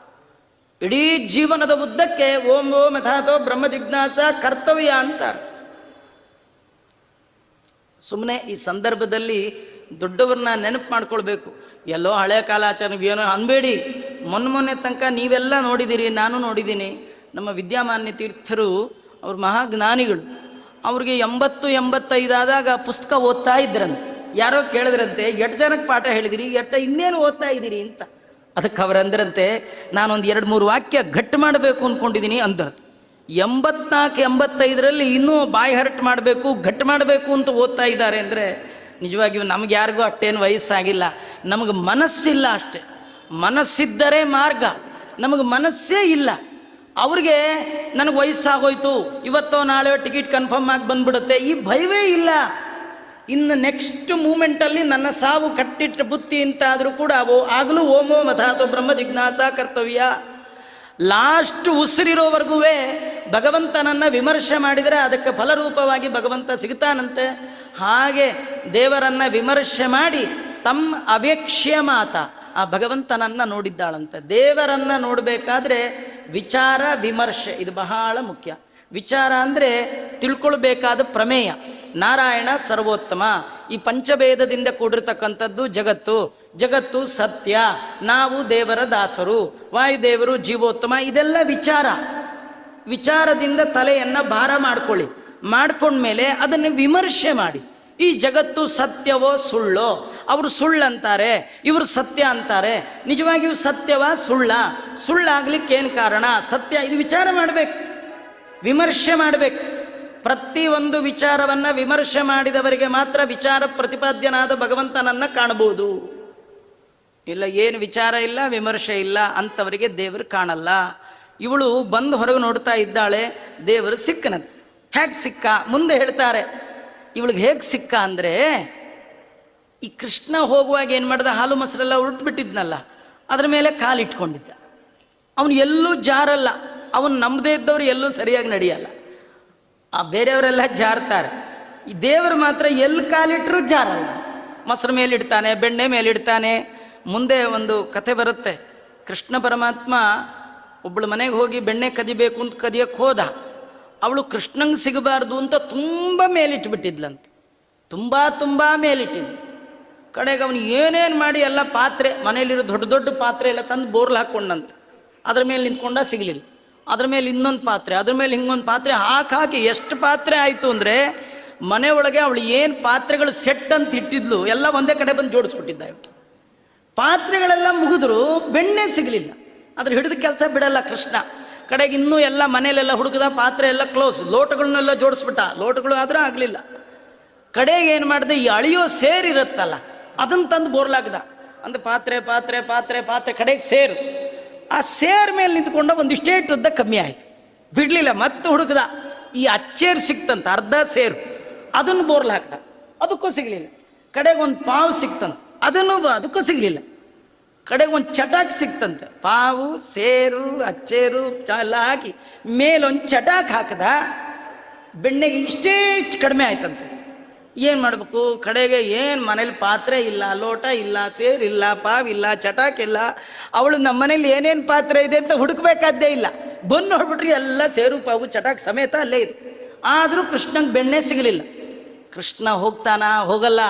ಇಡೀ ಜೀವನದ ಉದ್ದಕ್ಕೆ ಓಂ ಓಂ ಯಥಾತೋ ಬ್ರಹ್ಮ ಜಿಜ್ಞಾಸ ಕರ್ತವ್ಯ ಅಂತಾರೆ. ಸುಮ್ಮನೆ ಈ ಸಂದರ್ಭದಲ್ಲಿ ದೊಡ್ಡವ್ರನ್ನ ನೆನಪು ಮಾಡ್ಕೊಳ್ಬೇಕು. ಎಲ್ಲೋ ಹಳೆ ಕಾಲ ಆಚಾರ ಏನೋ ಅನ್ಬೇಡಿ. ಮೊನ್ನೆ ತನಕ ನೀವೆಲ್ಲ ನೋಡಿದ್ದೀರಿ, ನಾನು ನೋಡಿದ್ದೀನಿ. ನಮ್ಮ ವಿದ್ಯಾಮಾನ್ಯ ತೀರ್ಥರು ಅವ್ರ ಮಹಾಜ್ಞಾನಿಗಳು. ಅವ್ರಿಗೆ 80-85 ಆದಾಗ ಪುಸ್ತಕ ಓದ್ತಾ ಇದ್ರಂತೆ. ಯಾರೋ ಕೇಳಿದ್ರಂತೆ, ಎಷ್ಟು ಜನಕ್ಕೆ ಪಾಠ ಹೇಳಿದಿರಿ, ಇನ್ನೇನು ಓದ್ತಾ ಇದ್ದೀರಿ ಅಂತ. ಅದಕ್ಕೆ ಅವರಂದ್ರಂತೆ, ನಾನೊಂದು 2-3 ವಾಕ್ಯ ಗಟ್ಟು ಮಾಡಬೇಕು ಅಂದ್ಕೊಂಡಿದ್ದೀನಿ ಅಂದದ್ದು. 84-85ರಲ್ಲಿ ಇನ್ನೂ ಬಾಯಿ ಹರಟು ಮಾಡಬೇಕು, ಗಟ್ಟು ಮಾಡಬೇಕು ಅಂತ ಓದ್ತಾ ಇದ್ದಾರೆ ಅಂದರೆ ನಿಜವಾಗಿಯೂ ನಮ್ಗೆ ಯಾರಿಗೂ ಅಷ್ಟೇನು ವಯಸ್ಸಾಗಿಲ್ಲ. ನಮಗೆ ಮನಸ್ಸಿಲ್ಲ ಅಷ್ಟೆ. ಮನಸ್ಸಿದ್ದರೆ ಮಾರ್ಗ, ನಮಗೆ ಮನಸ್ಸೇ ಇಲ್ಲ. ಅವ್ರಿಗೆ ನನಗೆ ವಯಸ್ಸಾಗೋಯ್ತು, ಇವತ್ತೋ ನಾಳೆ ಟಿಕೆಟ್ ಕನ್ಫರ್ಮ್ ಆಗಿ ಬಂದ್ಬಿಡುತ್ತೆ, ಈ ಭಯವೇ ಇಲ್ಲ. ಇನ್ನು ನೆಕ್ಸ್ಟ್ ಮೂಮೆಂಟಲ್ಲಿ ನನ್ನ ಸಾವು ಕಟ್ಟಿಟ್ಟ ಬುತ್ತಿ ಅಂತಾದರೂ ಕೂಡ ಆಗಲೂ ಓಮೋ ಮಥಾತೋ ಬ್ರಹ್ಮ ಜಿಜ್ಞಾಸ ಕರ್ತವ್ಯ. ಲಾಸ್ಟ್ ಉಸಿರಿರೋವರೆಗೂ ಭಗವಂತನನ್ನು ವಿಮರ್ಶೆ ಮಾಡಿದರೆ ಅದಕ್ಕೆ ಫಲರೂಪವಾಗಿ ಭಗವಂತ ಸಿಗ್ತಾನಂತೆ. ಹಾಗೆ ದೇವರನ್ನು ವಿಮರ್ಶೆ ಮಾಡಿ ತಮ್ಮ ಅವ್ಯಕ್ಷ್ಯ ಮಾತ ಆ ಭಗವಂತನನ್ನು ನೋಡಿದ್ದಾಳಂತೆ. ದೇವರನ್ನು ನೋಡಬೇಕಾದ್ರೆ ವಿಚಾರ ವಿಮರ್ಶೆ ಇದು ಬಹಳ ಮುಖ್ಯ. ವಿಚಾರ ಅಂದರೆ ತಿಳ್ಕೊಳ್ಬೇಕಾದ ಪ್ರಮೇಯ. ನಾರಾಯಣ ಸರ್ವೋತ್ತಮ, ಈ ಪಂಚಭೇದದಿಂದ ಕೂಡಿರ್ತಕ್ಕಂಥದ್ದು ಜಗತ್ತು, ಜಗತ್ತು ಸತ್ಯ, ನಾವು ದೇವರ ದಾಸರು, ವಾಯುದೇವರು ಜೀವೋತ್ತಮ, ಇದೆಲ್ಲ ವಿಚಾರ. ವಿಚಾರದಿಂದ ತಲೆಯನ್ನು ಭಾರ ಮಾಡ್ಕೊಳ್ಳಿ. ಮಾಡ್ಕೊಂಡ್ಮೇಲೆ ಅದನ್ನು ವಿಮರ್ಶೆ ಮಾಡಿ. ಈ ಜಗತ್ತು ಸತ್ಯವೋ ಸುಳ್ಳೋ? ಅವರು ಸುಳ್ಳಂತಾರೆ, ಇವರು ಸತ್ಯ ಅಂತಾರೆ. ನಿಜವಾಗಿಯೂ ಸತ್ಯವ ಸುಳ್ಳ? ಸುಳ್ಳಾಗ್ಲಿಕ್ಕೆ ಏನು ಕಾರಣ? ಸತ್ಯ, ಇದು ವಿಚಾರ ಮಾಡಬೇಕು, ವಿಮರ್ಶೆ ಮಾಡಬೇಕು. ಪ್ರತಿಯೊಂದು ವಿಚಾರವನ್ನು ವಿಮರ್ಶೆ ಮಾಡಿದವರಿಗೆ ಮಾತ್ರ ವಿಚಾರ ಪ್ರತಿಪಾದ್ಯನಾದ ಭಗವಂತನನ್ನು ಕಾಣಬಹುದು. ಇಲ್ಲ, ಏನು ವಿಚಾರ ಇಲ್ಲ, ವಿಮರ್ಶೆ ಇಲ್ಲ ಅಂಥವರಿಗೆ ದೇವರು ಕಾಣಲ್ಲ. ಇವಳು ಬಂದು ಹೊರಗೆ ನೋಡ್ತಾ ಇದ್ದಾಳೆ, ದೇವರು ಸಿಕ್ಕನಂತೆ. ಹೇಗೆ ಸಿಕ್ಕ ಮುಂದೆ ಹೇಳ್ತಾರೆ. ಇವಳಿಗೆ ಹೇಗೆ ಸಿಕ್ಕ ಅಂದರೆ, ಈ ಕೃಷ್ಣ ಹೋಗುವಾಗ ಏನು ಮಾಡ್ದ, ಹಾಲು ಮೊಸರೆಲ್ಲ ಉರುಟ್ಬಿಟ್ಟಿದ್ನಲ್ಲ, ಅದ್ರ ಮೇಲೆ ಕಾಲಿಟ್ಕೊಂಡಿದ್ದ. ಅವನು ಎಲ್ಲೂ ಜಾರಲ್ಲ. ಅವನು ನಂಬದೇ ಇದ್ದವ್ರು ಎಲ್ಲೂ ಸರಿಯಾಗಿ ನಡೆಯಲ್ಲ. ಆ ಬೇರೆಯವರೆಲ್ಲ ಜಾರ್ತಾರೆ, ಈ ದೇವರು ಮಾತ್ರ ಎಲ್ಲಿ ಕಾಲಿಟ್ಟರೂ ಜಾರಲ್ಲ. ಮೊಸರು ಮೇಲಿಡ್ತಾನೆ, ಬೆಣ್ಣೆ ಮೇಲಿಡ್ತಾನೆ. ಮುಂದೆ ಒಂದು ಕಥೆ ಬರುತ್ತೆ. ಕೃಷ್ಣ ಪರಮಾತ್ಮ ಒಬ್ಬಳು ಮನೆಗೆ ಹೋಗಿ ಬೆಣ್ಣೆ ಕದಿಬೇಕು ಅಂತ ಕದಿಯಕ್ಕೆ ಹೋದ. ಅವಳು ಕೃಷ್ಣಂಗೆ ಸಿಗಬಾರ್ದು ಅಂತ ತುಂಬ ಮೇಲಿಟ್ಬಿಟ್ಟಿದ್ಲಂತೆ. ತುಂಬ ಮೇಲಿಟ್ಟಿದ್ಲು. ಕಡೆಗೆ ಅವನು ಏನೇನು ಮಾಡಿ ಎಲ್ಲ ಪಾತ್ರೆ, ಮನೇಲಿರೋ ದೊಡ್ಡ ದೊಡ್ಡ ಪಾತ್ರೆ ಎಲ್ಲ ತಂದು ಬೋರ್ಲ್ ಹಾಕ್ಕೊಂಡಂತೆ. ಅದ್ರ ಮೇಲೆ ನಿಂತ್ಕೊಂಡ, ಸಿಗಲಿಲ್ಲ. ಅದ್ರ ಮೇಲೆ ಇನ್ನೊಂದು ಪಾತ್ರೆ, ಅದ್ರ ಮೇಲೆ ಹಿಂಗೊಂದು ಪಾತ್ರೆ ಹಾಕಿ ಎಷ್ಟು ಪಾತ್ರೆ ಆಯಿತು ಅಂದರೆ, ಮನೆಯೊಳಗೆ ಅವಳು ಏನು ಪಾತ್ರೆಗಳು ಸೆಟ್ ಅಂತ ಇಟ್ಟಿದ್ಲು ಎಲ್ಲ ಒಂದೇ ಕಡೆ ಬಂದು ಜೋಡಿಸ್ಬಿಟ್ಟಿದ್ದ. ಪಾತ್ರೆಗಳೆಲ್ಲ ಮುಗಿದ್ರು, ಬೆಣ್ಣೆ ಸಿಗಲಿಲ್ಲ. ಅದ್ರ ಹಿಡಿದ ಕೆಲಸ ಬಿಡಲ್ಲ ಕೃಷ್ಣ. ಕಡೆಗೆ ಇನ್ನೂ ಎಲ್ಲ ಮನೇಲೆಲ್ಲ ಹುಡುಕದ, ಪಾತ್ರೆ ಎಲ್ಲ ಕ್ಲೋಸ್. ಲೋಟಗಳನ್ನೆಲ್ಲ ಜೋಡಿಸ್ಬಿಟ್ಟ, ಲೋಟಗಳು ಆದರೂ ಆಗಲಿಲ್ಲ. ಕಡೆಗೆ ಏನು ಮಾಡಿದೆ, ಈ ಅಳಿಯೋ ಸೇರಿರುತ್ತಲ್ಲ ಅದನ್ನು ತಂದು ಬೋರ್ಲಾಗ್ದ. ಅಂದ್ರೆ ಪಾತ್ರೆ ಪಾತ್ರೆ ಪಾತ್ರೆ ಪಾತ್ರೆ ಕಡೆಗೆ ಸೇರು. ಆ ಸೇರ್ ಮೇಲೆ ನಿಂತ್ಕೊಂಡ ಒಂದಿಷ್ಟೇ ಉದ್ದ ಕಮ್ಮಿ ಆಯಿತು, ಬಿಡಲಿಲ್ಲ. ಮತ್ತೆ ಹುಡುಕದ, ಈ ಅಚ್ಚೇರು ಸಿಕ್ತಂತ ಅರ್ಧ ಸೇರು, ಅದನ್ನು ಬೋರ್ಲ್ ಹಾಕ್ದ, ಅದಕ್ಕೂ ಸಿಗಲಿಲ್ಲ. ಕಡೆಗೆ ಒಂದು ಪಾವು ಸಿಕ್ತಂತ, ಅದಕ್ಕೂ ಸಿಗಲಿಲ್ಲ. ಕಡೆಗೆ ಒಂದು ಚಟಾಕ್ ಸಿಕ್ತಂತೆ. ಪಾವು, ಸೇರು, ಅಚ್ಚೇರು ಎಲ್ಲ ಹಾಕಿ ಮೇಲೊಂದು ಚಟಾಕ್ ಹಾಕದ. ಬೆಣ್ಣೆಗೆ ಇಷ್ಟೇ ಕಡಿಮೆ ಆಯ್ತಂತೆ. ಏನು ಮಾಡಬೇಕು? ಕಡೆಗೆ ಏನು ಮನೇಲಿ ಪಾತ್ರೆ ಇಲ್ಲ, ಲೋಟ ಇಲ್ಲ, ಸೇರಿಲ್ಲ, ಪಾವಿಲ್ಲ, ಚಟಾಕಿಲ್ಲ. ಅವಳು ನಮ್ಮ ಮನೇಲಿ ಏನೇನು ಪಾತ್ರೆ ಇದೆ ಅಂತ ಹುಡುಕ್ಬೇಕಾದ್ದೇ ಇಲ್ಲ. ಬಂದು ನೋಡ್ಬಿಟ್ರಿ ಎಲ್ಲ ಸೇರು ಪಾವು ಚಟಾಕ್ ಸಮೇತ ಅಲ್ಲೇ ಇದೆ. ಆದರೂ ಕೃಷ್ಣಂಗೆ ಬೆಣ್ಣೆ ಸಿಗಲಿಲ್ಲ. ಕೃಷ್ಣ ಹೋಗ್ತಾನ? ಹೋಗಲ್ಲ.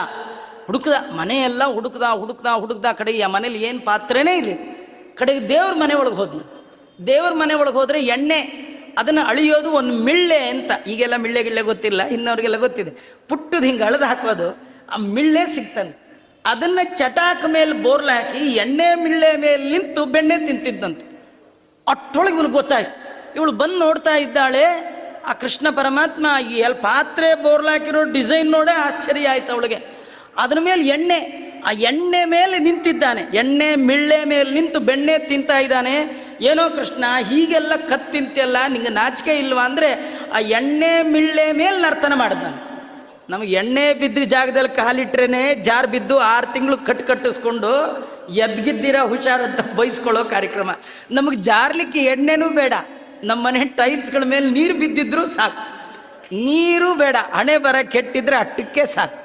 ಹುಡುಕ್ದ, ಮನೆಯೆಲ್ಲ ಹುಡುಕ್ದ ಕಡೆಗೆ ಆ ಮನೇಲಿ ಏನು ಪಾತ್ರೆನೇ ಇಲ್ಲ. ಕಡೆಗೆ ದೇವ್ರ ಮನೆ ಒಳಗೆ ಹೋದ್ನು. ದೇವ್ರ ಮನೆ ಒಳಗೆ ಹೋದರೆ ಎಣ್ಣೆ, ಅದನ್ನು ಅಳಿಯೋದು ಒಂದು ಮಿಳ್ಳೆ ಅಂತ. ಈಗೆಲ್ಲ ಮಿಳ್ಳೆ ಗಿಳ್ಳೆ ಗೊತ್ತಿಲ್ಲ, ಇನ್ನವ್ರಿಗೆಲ್ಲ ಗೊತ್ತಿದೆ. ಪುಟ್ಟದು ಹಿಂಗೆ ಅಳೆದು ಹಾಕೋದು, ಆ ಮಿಳ್ಳೆ ಸಿಗ್ತಾನೆ. ಅದನ್ನು ಚಟಾಕ ಮೇಲೆ ಬೋರ್ಲ ಹಾಕಿ ಎಣ್ಣೆ ಮಿಳ್ಳೆ ಮೇಲೆ ನಿಂತು ಬೆಣ್ಣೆ ತಿಂತಿದ್ದಂತೆ. ಅಷ್ಟೊಳಗೆ ಇವಳು ಗೊತ್ತಾಯ್ತು. ಇವಳು ಬಂದು ನೋಡ್ತಾ ಇದ್ದಾಳೆ, ಆ ಕೃಷ್ಣ ಪರಮಾತ್ಮ ಈ ಪಾತ್ರೆ ಬೋರ್ಲ ಹಾಕಿರೋ ಡಿಸೈನ್ ನೋಡೇ ಆಶ್ಚರ್ಯ ಆಯ್ತು ಅವಳಿಗೆ. ಅದ್ರ ಮೇಲೆ ಎಣ್ಣೆ, ಆ ಎಣ್ಣೆ ಮೇಲೆ ನಿಂತಿದ್ದಾನೆ. ಎಣ್ಣೆ ಮಿಳ್ಳೆ ಮೇಲೆ ನಿಂತು ಬೆಣ್ಣೆ ತಿಂತಾ ಇದ್ದಾನೆ. ಏನೋ ಕೃಷ್ಣ ಹೀಗೆಲ್ಲ ತಿಂತಿಯಲ್ಲ, ನಿಂಗೆ ನಾಚಿಕೆ ಇಲ್ವಾ ಅಂದರೆ ಆ ಎಣ್ಣೆ ಮಿಳ್ಳೆ ಮೇಲೆ ನರ್ತನ ಮಾಡಿದ್ದಾನೆ. ನಮಗೆ ಎಣ್ಣೆ ಬಿದ್ದ ಜಾಗದಲ್ಲಿ ಕಾಲಿಟ್ರೇನೆ ಜಾರ್ ಬಿದ್ದು 6 ತಿಂಗಳು ಕಟ್ಟಿಸ್ಕೊಂಡು ಎದ್ಗಿದ್ದೀರ ಹುಷಾರಂತ ಬಯಸ್ಕೊಳ್ಳೋ ಕಾರ್ಯಕ್ರಮ. ನಮಗೆ ಜಾರ್ಲಿಕ್ಕೆ ಎಣ್ಣೆನೂ ಬೇಡ, ನಮ್ಮ ಮನೆ ಟೈಲ್ಸ್ಗಳ ಮೇಲೆ ನೀರು ಬಿದ್ದಿದ್ರು ಸಾಕು, ನೀರು ಬೇಡ, ಹಣೆ ಬರ ಕೆಟ್ಟಿದ್ರೆ ಅಟ್ಟಕ್ಕೆ ಸಾಕು.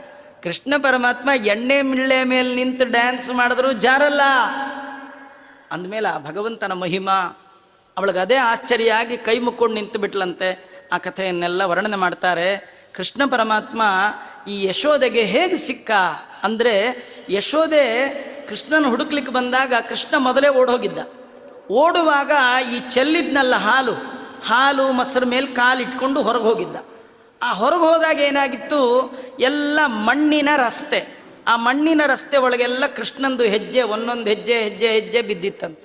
ಕೃಷ್ಣ ಪರಮಾತ್ಮ ಎಣ್ಣೆ ಮಿಳ್ಳೆ ಮೇಲೆ ನಿಂತು ಡ್ಯಾನ್ಸ್ ಮಾಡಿದ್ರು ಜಾರಲ್ಲ. ಅಂದಮೇಲೆ ಆ ಭಗವಂತನ ಮಹಿಮಾ ಅವಳಿಗೆ ಅದೇ ಆಶ್ಚರ್ಯ ಆಗಿ ಕೈ ಮುಕ್ಕೊಂಡು ನಿಂತು ಬಿಟ್ಲಂತೆ. ಆ ಕಥೆಯನ್ನೆಲ್ಲ ವರ್ಣನೆ ಮಾಡ್ತಾರೆ. ಕೃಷ್ಣ ಪರಮಾತ್ಮ ಈ ಯಶೋದೆಗೆ ಹೇಗೆ ಸಿಕ್ಕ ಅಂದರೆ, ಯಶೋದೆ ಕೃಷ್ಣನ ಹುಡುಕ್ಲಿಕ್ಕೆ ಬಂದಾಗ ಕೃಷ್ಣ ಮೊದಲೇ ಓಡೋಗಿದ್ದ. ಓಡುವಾಗ ಈ ಚೆಲ್ಲಿದ್ನಲ್ಲ ಹಾಲು ಮೊಸರು ಮೇಲೆ ಕಾಲಿಟ್ಕೊಂಡು ಹೊರಗೆ ಹೋಗಿದ್ದ. ಆ ಹೊರಗೆ ಹೋದಾಗ ಏನಾಗಿತ್ತು, ಎಲ್ಲ ಮಣ್ಣಿನ ರಸ್ತೆ. ಆ ಮಣ್ಣಿನ ರಸ್ತೆ ಒಳಗೆಲ್ಲ ಕೃಷ್ಣಂದು ಹೆಜ್ಜೆ, ಒಂದೊಂದು ಹೆಜ್ಜೆ ಬಿದ್ದಿತ್ತಂತೆ.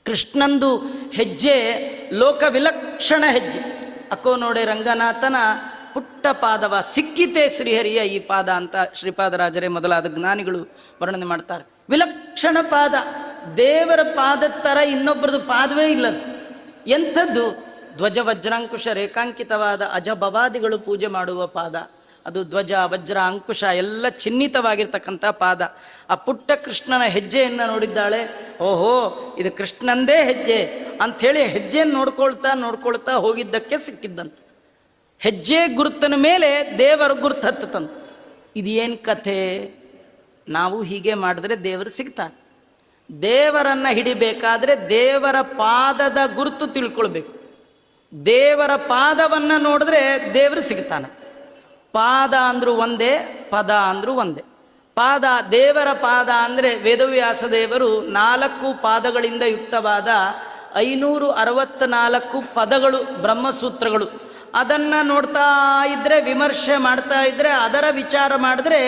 ಕೃಷ್ಣಂದು ಹೆಜ್ಜೆ ಲೋಕ ವಿಲಕ್ಷಣ ಹೆಜ್ಜೆ. ಅಕ್ಕೋ ನೋಡೆ ರಂಗನಾಥನ ಪುಟ್ಟ ಪಾದವ ಸಿಕ್ಕಿತೆ ಶ್ರೀಹರಿಯ ಈ ಪಾದ ಅಂತ ಶ್ರೀಪಾದರಾಜರೇ ಮೊದಲಾದ ಜ್ಞಾನಿಗಳು ವರ್ಣನೆ ಮಾಡ್ತಾರೆ. ವಿಲಕ್ಷಣ ಪಾದ, ದೇವರ ಪಾದದ ಥರ ಇನ್ನೊಬ್ಬರದು ಪಾದವೇ ಇಲ್ಲಂತ. ಎಂಥದ್ದು? ಧ್ವಜ ವಜ್ರಾಂಕುಶ ರೇಖಾಂಕಿತವಾದ ಅಜಭವಾದಿಗಳು ಪೂಜೆ ಮಾಡುವ ಪಾದ ಅದು. ಧ್ವಜ ವಜ್ರ ಅಂಕುಶ ಎಲ್ಲ ಚಿಹ್ನಿತವಾಗಿರ್ತಕ್ಕಂಥ ಪಾದ. ಆ ಪುಟ್ಟ ಕೃಷ್ಣನ ಹೆಜ್ಜೆಯನ್ನು ನೋಡಿದ್ದಾಳೆ. ಓಹೋ, ಇದು ಕೃಷ್ಣಂದೇ ಹೆಜ್ಜೆ ಅಂಥೇಳಿ ಹೆಜ್ಜೆಯನ್ನು ನೋಡ್ಕೊಳ್ತಾ ಹೋಗಿದ್ದಕ್ಕೆ ಸಿಕ್ಕಿದ್ದಂತೆ. ಹೆಜ್ಜೆ ಗುರುತನ ಮೇಲೆ ದೇವರ ಗುರುತು ಹತ್ತಂತ. ಇದೇನು ಕಥೆ? ನಾವು ಹೀಗೆ ಮಾಡಿದ್ರೆ ದೇವರು ಸಿಗ್ತಾನೆ. ದೇವರನ್ನು ಹಿಡಿಬೇಕಾದ್ರೆ ದೇವರ ಪಾದದ ಗುರುತು ತಿಳ್ಕೊಳ್ಬೇಕು. ದೇವರ ಪಾದವನ್ನು ನೋಡಿದ್ರೆ ದೇವರು ಸಿಗ್ತಾನೆ. ಪಾದ ಅಂದರೂ ಒಂದೇ, ಪದ ಅಂದರೂ ಒಂದೇ. ಪಾದ, ದೇವರ ಪಾದ ಅಂದರೆ ವೇದವ್ಯಾಸ ದೇವರು 4 ಪಾದಗಳಿಂದ ಯುಕ್ತವಾದ 564 ಪದಗಳು, ಬ್ರಹ್ಮಸೂತ್ರಗಳು. ಅದನ್ನು ನೋಡ್ತಾ ಇದ್ದರೆ, ವಿಮರ್ಶೆ ಮಾಡ್ತಾ ಇದ್ದರೆ, ಅದರ ವಿಚಾರ ಮಾಡಿದ್ರೆ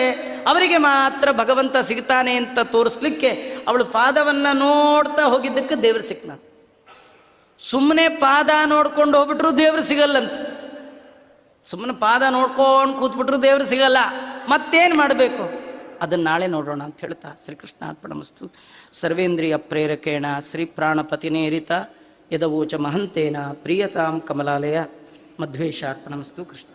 ಅವರಿಗೆ ಮಾತ್ರ ಭಗವಂತ ಸಿಗ್ತಾನೆ ಅಂತ ತೋರಿಸ್ಲಿಕ್ಕೆ ಅವಳು ಪಾದವನ್ನು ನೋಡ್ತಾ ಹೋಗಿದ್ದಕ್ಕೆ ದೇವರು ಸಿಕ್ತಾನೆ. ಸುಮ್ಮನೆ ಪಾದ ನೋಡ್ಕೊಂಡು ಹೋಗ್ಬಿಟ್ರು ದೇವರು ಸಿಗಲ್ಲಂತ. ಸುಮ್ಮನೆ ಪಾದ ನೋಡ್ಕೊಂಡು ಕೂತ್ಬಿಟ್ರು ದೇವರು ಸಿಗಲ್ಲ. ಮತ್ತೇನು ಮಾಡಬೇಕು? ಅದನ್ನು ನಾಳೆ ನೋಡೋಣ ಅಂತ ಹೇಳ್ತಾ ಶ್ರೀಕೃಷ್ಣ ಅರ್ಪಣಮಸ್ತು. ಸರ್ವೇಂದ್ರಿಯ ಪ್ರೇರಕೇಣ ಶ್ರೀ ಪ್ರಾಣಪತಿನೇರಿತ ಯದವೋಚ ಮಹಂತೇನ ಪ್ರಿಯತಾಂ ಕಮಲಾಲಯ ಮಧ್ವೇಶ ಅರ್ಪಣಮಸ್ತು. ಕೃಷ್ಣ.